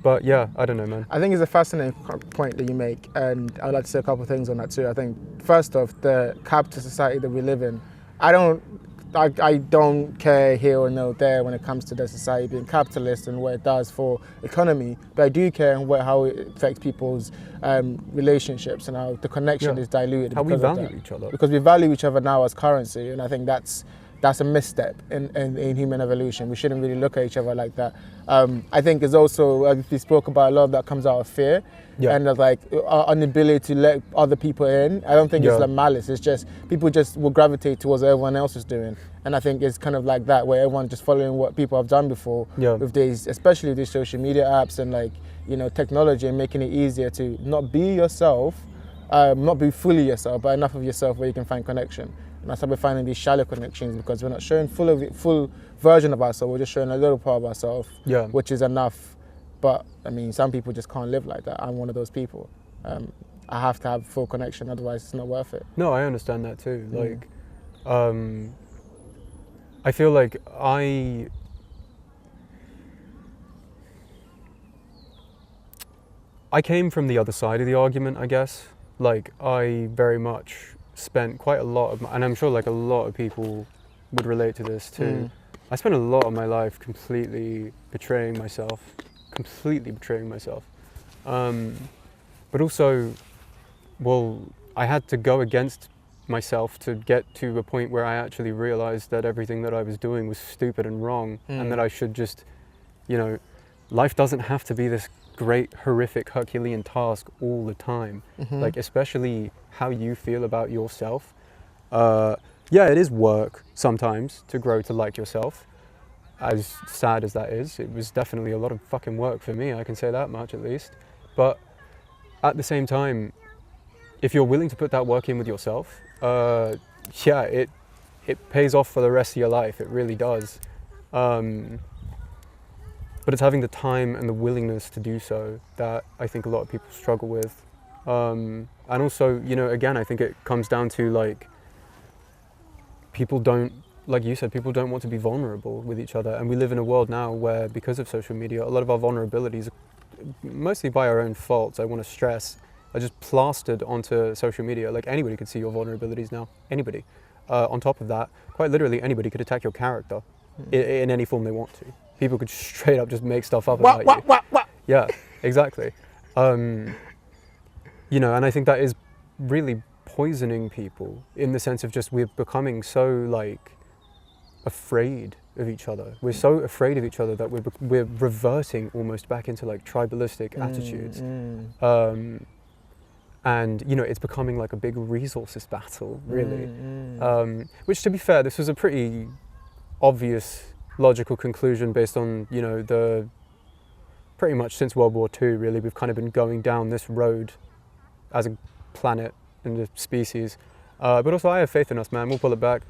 But yeah, I don't know, man. I think it's a fascinating point that you make, and I'd like to say a couple of things on that too. I think, first off, the capitalist society that we live in, I don't care here or no there when it comes to the society being capitalist and what it does for economy, but I do care how it affects people's relationships and how the connection is diluted. How we value each other. Because we value each other now as currency, and I think that's a misstep in human evolution. We shouldn't really look at each other like that. I think it's also, if you spoke about, a lot of that comes out of fear and of, like, our inability to let other people in. I don't think it's like malice. It's just people just will gravitate towards what everyone else is doing. And I think it's kind of like that, where everyone's just following what people have done before with these, especially with these social media apps and, like, you know, technology, and making it easier to not be yourself, not be fully yourself, but enough of yourself where you can find connection. And that's how we're finding these shallow connections, because we're not showing full version of ourselves. We're just showing a little part of ourselves, which is enough. But I mean, some people just can't live like that. I'm one of those people. I have to have full connection, otherwise it's not worth it. No, I understand that too. Like, I feel like I came from the other side of the argument, I guess. Like, I very much spent quite a lot of and I'm sure like a lot of people would relate to this too. I spent a lot of my life completely betraying myself. But also, well, I had to go against myself to get to a point where I actually realized that everything that I was doing was stupid and wrong, and that I should just, you know, life doesn't have to be this great, horrific, Herculean task all the time. Like, especially how you feel about yourself. Yeah, it is work sometimes to grow to like yourself. As sad as that is, it was definitely a lot of fucking work for me, I can say that much at least. But at the same time, if you're willing to put that work in with yourself, yeah, it pays off for the rest of your life, it really does. But it's having the time and the willingness to do so that I think a lot of people struggle with. And also, you know, again, I think it comes down to like, people don't, like you said, people don't want to be vulnerable with each other. And we live in a world now where, because of social media, a lot of our vulnerabilities, mostly by our own faults, I want to stress, are just plastered onto social media. Like, anybody could see your vulnerabilities now, anybody. On top of that, quite literally anybody could attack your character in any form they want to. People could straight up just make stuff up about you. Yeah, exactly. You know, and I think that is really poisoning people in the sense of just we're becoming so like afraid of each other. We're so afraid of each other that we're reverting almost back into like tribalistic attitudes. And you know, it's becoming like a big resources battle, really. Which, to be fair, this was a pretty obvious logical conclusion based on, you know, the pretty much since World War II, really, we've kind of been going down this road as a planet and a species. But also, I have faith in us, man. We'll pull it back.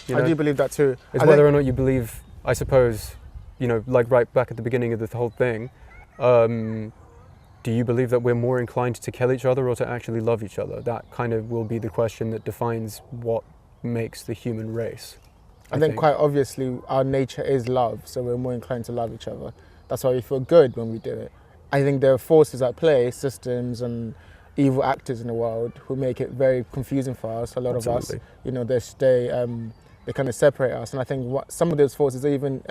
You know? I do believe that too. It's whether or not you believe, I suppose, you know, like right back at the beginning of the whole thing, do you believe that we're more inclined to kill each other or to actually love each other? That kind of will be the question that defines what makes the human race. I think quite obviously our nature is love, so we're more inclined to love each other. That's why we feel good when we do it. I think there are forces at play, systems and evil actors in the world, who make it very confusing for us. A lot of us, you know, they kind of separate us. And I think some of those forces are even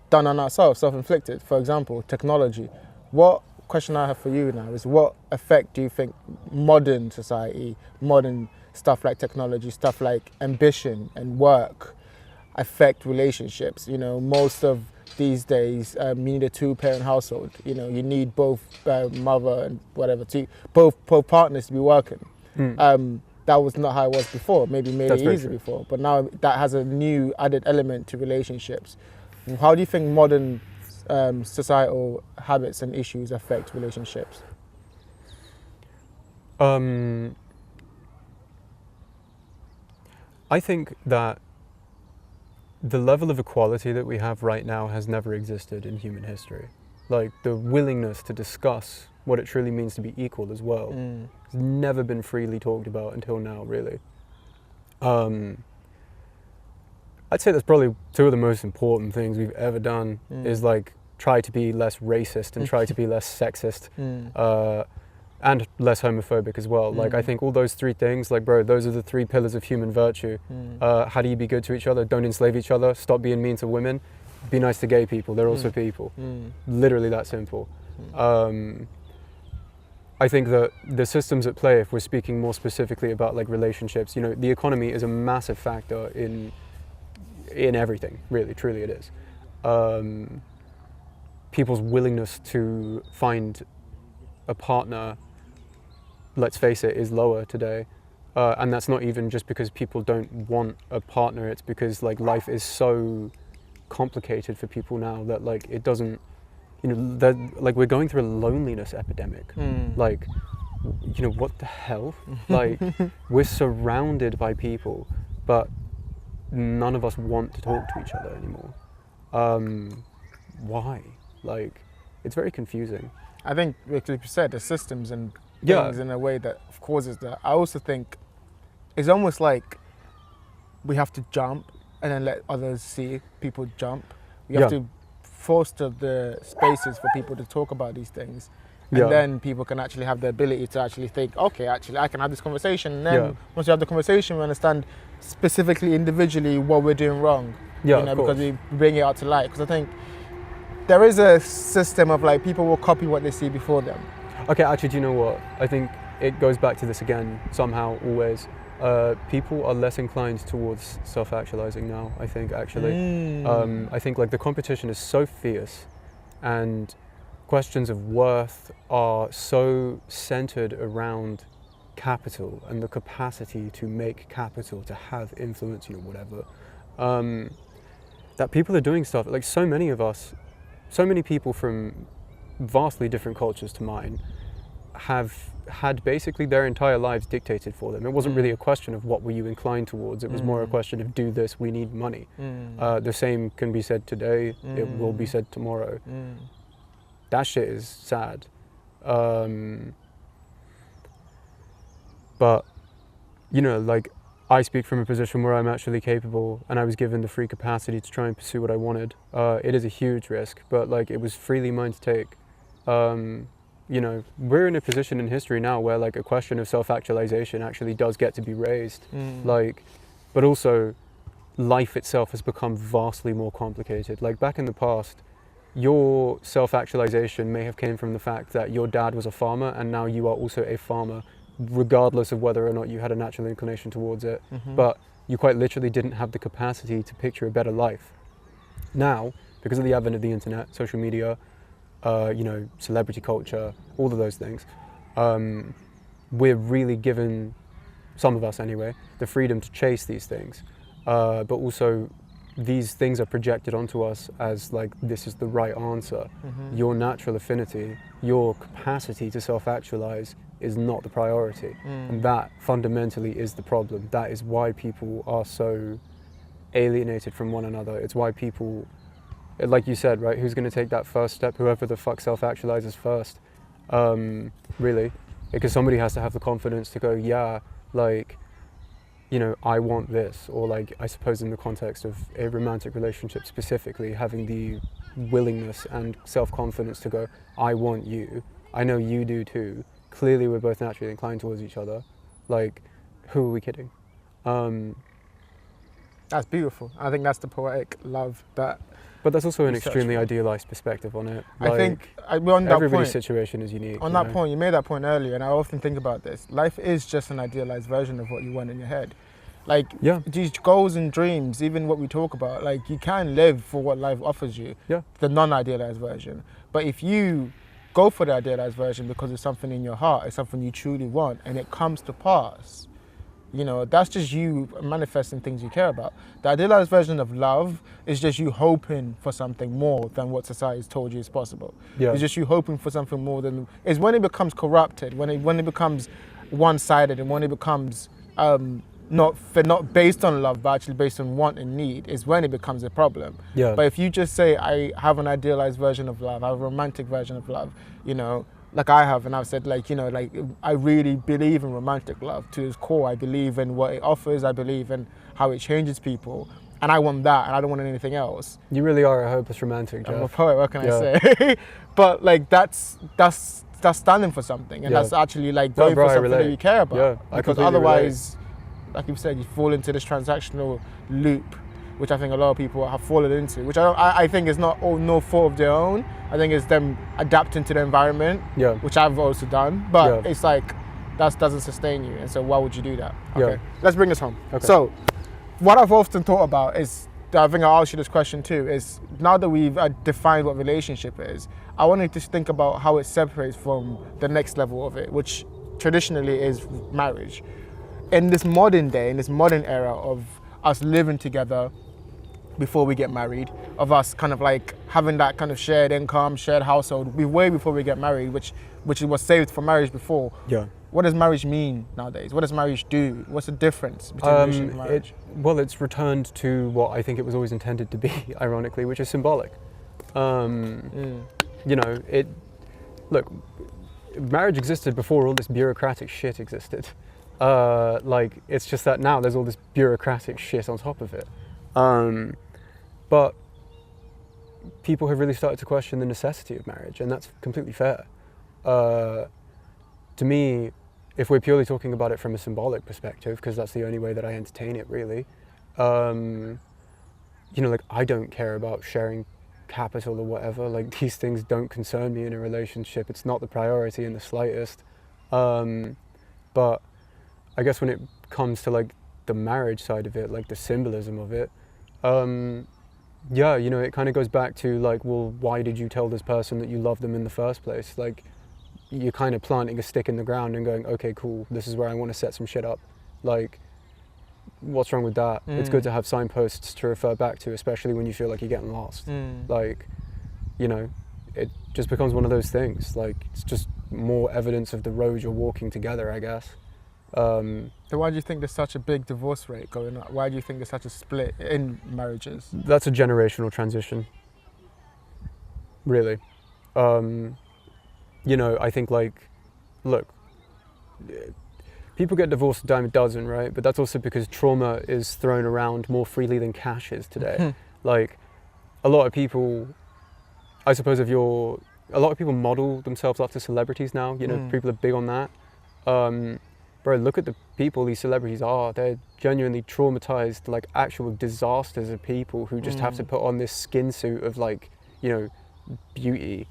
done on ourselves, self-inflicted. For example, technology. What question I have for you now is, what effect do you think modern society, modern stuff like technology, stuff like ambition and work affect relationships? You know, most of these days you need a two-parent household. You know, you need both mother and whatever, both partners to be working. That was not how it was before. Maybe made it easy before, but now that has a new added element to relationships. How do you think modern societal habits and issues affect relationships? I think that the level of equality that we have right now has never existed in human history. Like, the willingness to discuss what it truly means to be equal as well has never been freely talked about until now, really. I'd say that's probably two of the most important things we've ever done is like try to be less racist and try to be less sexist and less homophobic as well. Like, I think all those three things, like, bro, those are the three pillars of human virtue. How do you be good to each other? Don't enslave each other. Stop being mean to women. Be nice to gay people. They're also people. Literally that simple. I think that the systems at play, if we're speaking more specifically about like relationships, you know, the economy is a massive factor in everything, really, truly it is. People's willingness to find a partner, let's face it, is lower today. And that's not even just because people don't want a partner, it's because like life is so complicated for people now that like it doesn't, you know, that like we're going through a loneliness epidemic. Like, you know, what the hell? Like, we're surrounded by people, but none of us want to talk to each other anymore. Why? Like, it's very confusing. I think, like you said, the systems and things in a way that causes that. I also think it's almost like we have to jump and then let others see people jump. We have to foster the spaces for people to talk about these things. And then people can actually have the ability to actually think, okay, actually I can have this conversation. And then once you have the conversation, we understand specifically, individually, what we're doing wrong. Because we bring it out to light. Because I think there is a system of like people will copy what they see before them. Okay, actually, do you know what? I think it goes back to this again, somehow, always. People are less inclined towards self-actualizing now, I think, actually. I think like the competition is so fierce, and questions of worth are so centered around capital and the capacity to make capital, to have influence, whatever, that people are doing stuff, like so many of us, so many people from vastly different cultures to mine have had basically their entire lives dictated for them. It wasn't really a question of what were you inclined towards, it was more a question of do this, we need money. The same can be said today, it will be said tomorrow. That shit is sad. But, like, I speak from a position where I'm actually capable and I was given the free capacity to try and pursue what I wanted. It is a huge risk, but like it was freely mine to take. We're in a position in history now where like a question of self-actualization actually does get to be raised. But also life itself has become vastly more complicated. Like back in the past, your self-actualization may have came from the fact that your dad was a farmer and now you are also a farmer, regardless of whether or not you had a natural inclination towards it. But you quite literally didn't have the capacity to picture a better life. Now, because of the advent of the internet, social media, celebrity culture, all of those things, we're really given, some of us anyway, the freedom to chase these things. But also these things are projected onto us as like, this is the right answer. Your natural affinity, your capacity to self-actualize is not the priority. And that fundamentally is the problem. That is why people are so alienated from one another. It's why people, like you said, right, who's going to take that first step? Whoever the fuck self-actualizes first, really. Because somebody has to have the confidence to go, yeah, like, I want this. Or like, I suppose in the context of a romantic relationship specifically, having the willingness and self-confidence to go, I want you. I know you do too. Clearly we're both naturally inclined towards each other. Like, who are we kidding? That's beautiful. I think that's the poetic love that... But that's also an extremely idealized perspective on it. Like, I think on that everybody's point, situation is unique. On that point, you made that point earlier, and I often think about this. Life is just an idealized version of what you want in your head. Like, these goals and dreams, even what we talk about, like, you can live for what life offers you, the non-idealized version. But if you go for the idealized version because it's something in your heart, it's something you truly want, and it comes to pass, that's just you manifesting things you care about. The idealized version of love is just you hoping for something more than what society's told you is possible. It's just you hoping for something more than... It's when it becomes corrupted, when it becomes one-sided, and when it becomes not based on love, but actually based on want and need, is when it becomes a problem. But if you just say, I have an idealized version of love, I have a romantic version of love, like I have, and I've said, like, I really believe in romantic love to its core. I believe in what it offers. I believe in how it changes people. And I want that, and I don't want anything else. You really are a hopeless romantic, Jeff. I'm a poet, what can I say? But, like, that's standing for something. And that's actually, like, going for something that you care about. Because otherwise, like you've said, you fall into this transactional loop, which I think a lot of people have fallen into, which I think is no fault of their own. I think it's them adapting to the environment, which I've also done. But it's like, that doesn't sustain you. And so why would you do that? Okay, let's bring this home. So what I've often thought about is, I think I'll ask you this question too, is now that we've defined what relationship is, I wanted to think about how it separates from the next level of it, which traditionally is marriage. In this modern day, in this modern era of us living together before we get married, of us kind of like having that kind of shared income, shared household, way before we get married, which was saved for marriage before. What does marriage mean nowadays? What does marriage do? What's the difference between relationship and marriage? It's returned to what I think it was always intended to be, ironically, which is symbolic. Look, marriage existed before all this bureaucratic shit existed. Like, it's just that now there's all this bureaucratic shit on top of it. But people have really started to question the necessity of marriage, and that's completely fair. To me, if we're purely talking about it from a symbolic perspective, because that's the only way that I entertain it, really, you know, like, I don't care about sharing capital or whatever. Like, these things don't concern me in a relationship. It's not the priority in the slightest. But I guess when it comes to, like, the marriage side of it, like the symbolism of it, yeah, you know, it kind of goes back to, like, well, why did you tell this person that you love them in the first place? Like, you're kind of planting a stick in the ground and going, okay, cool, this is where I want to set some shit up. Like, what's wrong with that? It's good to have signposts to refer back to, especially when you feel like you're getting lost. Like, you know, it just becomes one of those things. Like, it's just more evidence of the road you're walking together, I guess. So why do you think there's such a big divorce rate going on? Why do you think there's such a split in marriages? That's a generational transition, really. You know, I think, like, look, people get divorced a dime a dozen, right? But that's also because trauma is thrown around more freely than cash is today. Like, a lot of people, I suppose, a lot of people model themselves after celebrities now. You know, people are big on that. Bro, look at the people these celebrities are. They're genuinely traumatized, like, actual disasters of people who just have to put on this skin suit of, like, you know, beauty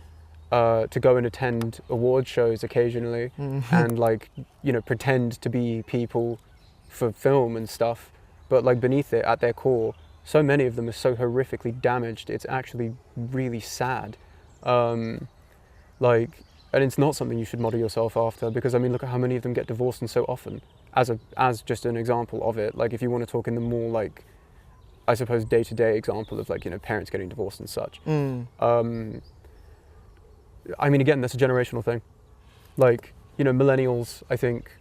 to go and attend award shows occasionally and, like, you know, pretend to be people for film and stuff. But, like, beneath it, at their core, so many of them are so horrifically damaged. It's actually really sad. Like, and it's not something you should model yourself after, because, I mean, look at how many of them get divorced and so often, as just an example of it. Like, if you want to talk in the more, like, I suppose, day-to-day example of, like, you know, parents getting divorced and such. I mean, again, that's a generational thing. Like, you know, millennials, I think,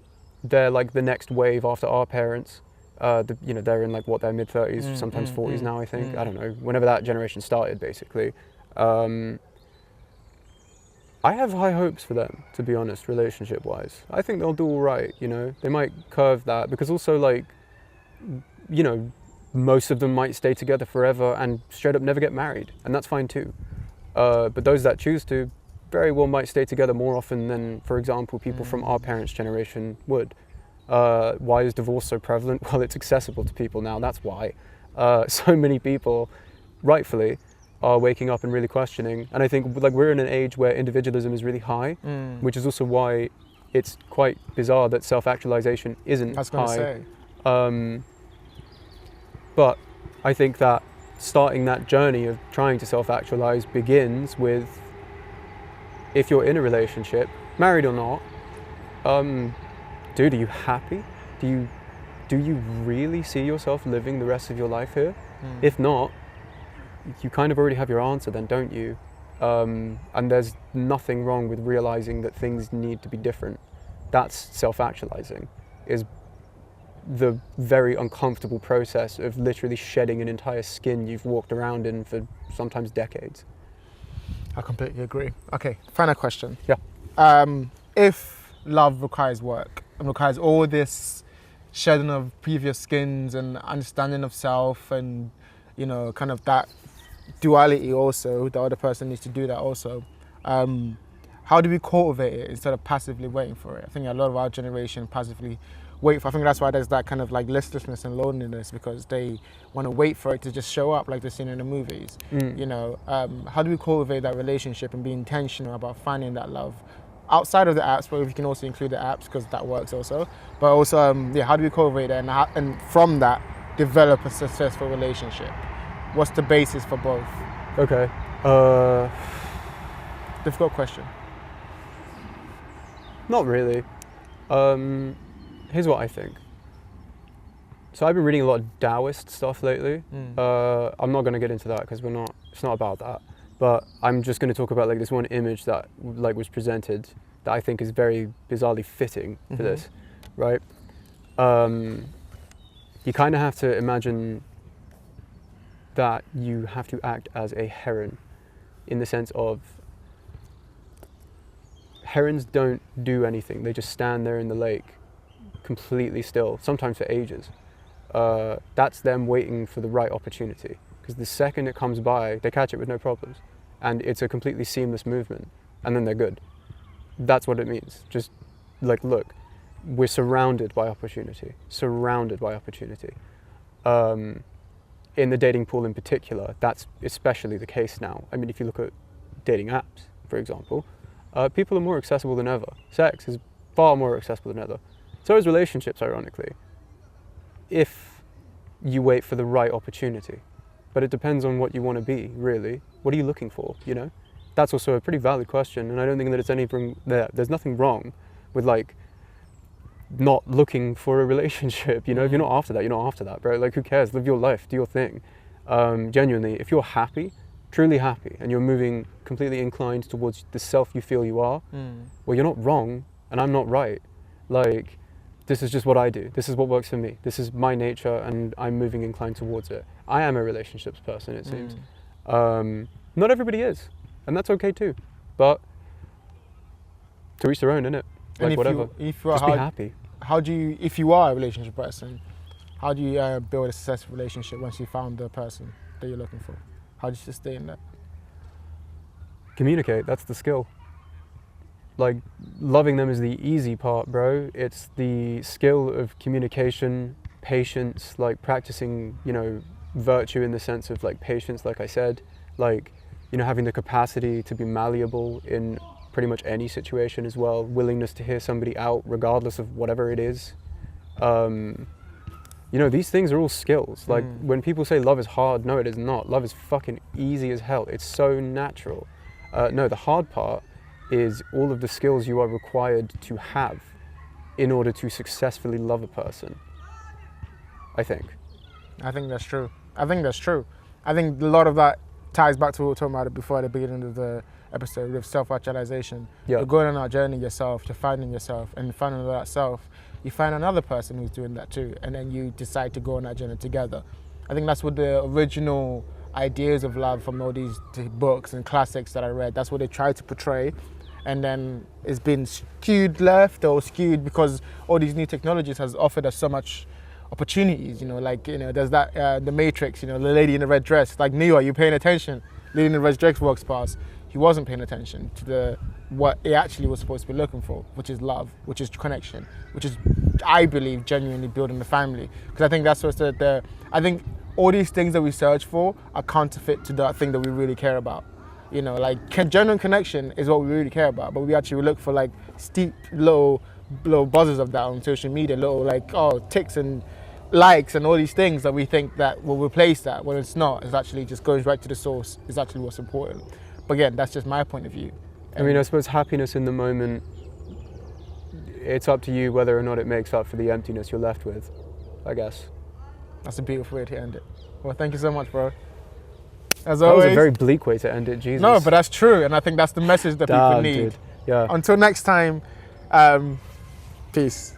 they're, like, the next wave after our parents. You know, they're in, like, what, their mid-30s, sometimes 40s now, I think. I don't know, whenever that generation started, basically. I have high hopes for them, to be honest, relationship-wise. I think they'll do all right, you know? They might curve that, because also, like, you know, most of them might stay together forever and straight up never get married, and that's fine too. But those that choose to very well might stay together more often than, for example, people from our parents' generation would. Why is divorce so prevalent? Well, it's accessible to people now, that's why. So many people, rightfully, are waking up and really questioning. And I think, like, we're in an age where individualism is really high, which is also why it's quite bizarre that self-actualization isn't high. But I think that starting that journey of trying to self-actualize begins with, if you're in a relationship, married or not, dude, are you happy? Do you really see yourself living the rest of your life here? If not, you kind of already have your answer then, don't you? And there's nothing wrong with realizing that things need to be different. That's self-actualizing, is the very uncomfortable process of literally shedding an entire skin you've walked around in for sometimes decades. I completely agree. Okay, final question. Yeah. If love requires work and requires all this shedding of previous skins and understanding of self and, you know, kind of that duality also, the other person needs to do that also, how do we cultivate it instead of passively waiting for it? I think a lot of our generation passively wait for, I think that's why there's that kind of, like, listlessness and loneliness, because they want to wait for it to just show up like they're seen in the movies. You know, how do we cultivate that relationship and be intentional about finding that love outside of the apps, but we can also include the apps because that works also, but also yeah, how do we cultivate that and from that develop a successful relationship? What's the basis for both? Okay. Difficult question. Not really. Here's what I think. So I've been reading a lot of Taoist stuff lately. I'm not going to get into that because it's not about that. But I'm just going to talk about, like, this one image that, like, was presented that I think is very bizarrely fitting for this, right? You kind of have to imagine that you have to act as a heron, in the sense of herons don't do anything. They just stand there in the lake, completely still, sometimes for ages. That's them waiting for the right opportunity. Because the second it comes by, they catch it with no problems. And it's a completely seamless movement. And then they're good. That's what it means. Just like, look, we're surrounded by opportunity. Surrounded by opportunity. In the dating pool in particular, that's especially the case now. I mean, if you look at dating apps, for example, people are more accessible than ever. Sex is far more accessible than ever. So is relationships, ironically, if you wait for the right opportunity. But it depends on what you want to be, really. What are you looking for, you know? That's also a pretty valid question, and I don't think that it's anything there. There's nothing wrong with, like, not looking for a relationship, you know? If you're not after that, you're not after that, bro. Like, who cares? Live your life, do your thing. Genuinely, if you're happy, truly happy, and you're moving completely inclined towards the self you feel you are, well, you're not wrong, and I'm not right. Like, this is just what I do. This is what works for me. This is my nature, and I'm moving inclined towards it. I am a relationships person, it seems. Not everybody is, and that's okay too. But to each their own, innit? Like, and whatever. If you are, just be happy. How do you, if you are a relationship person, how do you build a successful relationship once you found the person that you're looking for? How do you sustain in that? Communicate, that's the skill. Like, loving them is the easy part, bro. It's the skill of communication, patience, like practicing, you know, virtue in the sense of like patience, like I said, like, you know, having the capacity to be malleable in pretty much any situation as well, willingness to hear somebody out regardless of whatever it is. You know, these things are all skills. Like, when people say love is hard, no, it is not. Love is fucking easy as hell. It's so natural. No, the hard part is all of the skills you are required to have in order to successfully love a person, I think. I think that's true. I think a lot of that ties back to what we were talking about before at the beginning of the episode with self-actualization. Yeah. You're going on that journey yourself, you're finding yourself, and finding that self, you find another person who's doing that too, and then you decide to go on that journey together. I think that's what the original ideas of love from all these books and classics that I read, that's what they tried to portray. And then it's been skewed left or skewed because all these new technologies has offered us so much opportunities, you know, like, you know, there's that, the Matrix, you know, the lady in the red dress, like, Neo, are you paying attention? Lady in the red dress walks past. He wasn't paying attention to what he actually was supposed to be looking for, which is love, which is connection, which is, I believe, genuinely building the family. Because I think that's what's I think all these things that we search for are counterfeit to that thing that we really care about. You know, like, genuine connection is what we really care about, but we actually look for like steep, little buzzes of that on social media, little like, ticks and likes and all these things that we think that will replace that, when it's not. It's actually just goes right to the source, is actually what's important. But again, that's just my point of view. I mean, I suppose happiness in the moment, it's up to you whether or not it makes up for the emptiness you're left with, I guess. That's a beautiful way to end it. Well, thank you so much, bro. As that always. was a very bleak way to end it, Jesus. No, but that's true, and I think that's the message that people need. Dude. Yeah. Until next time, peace.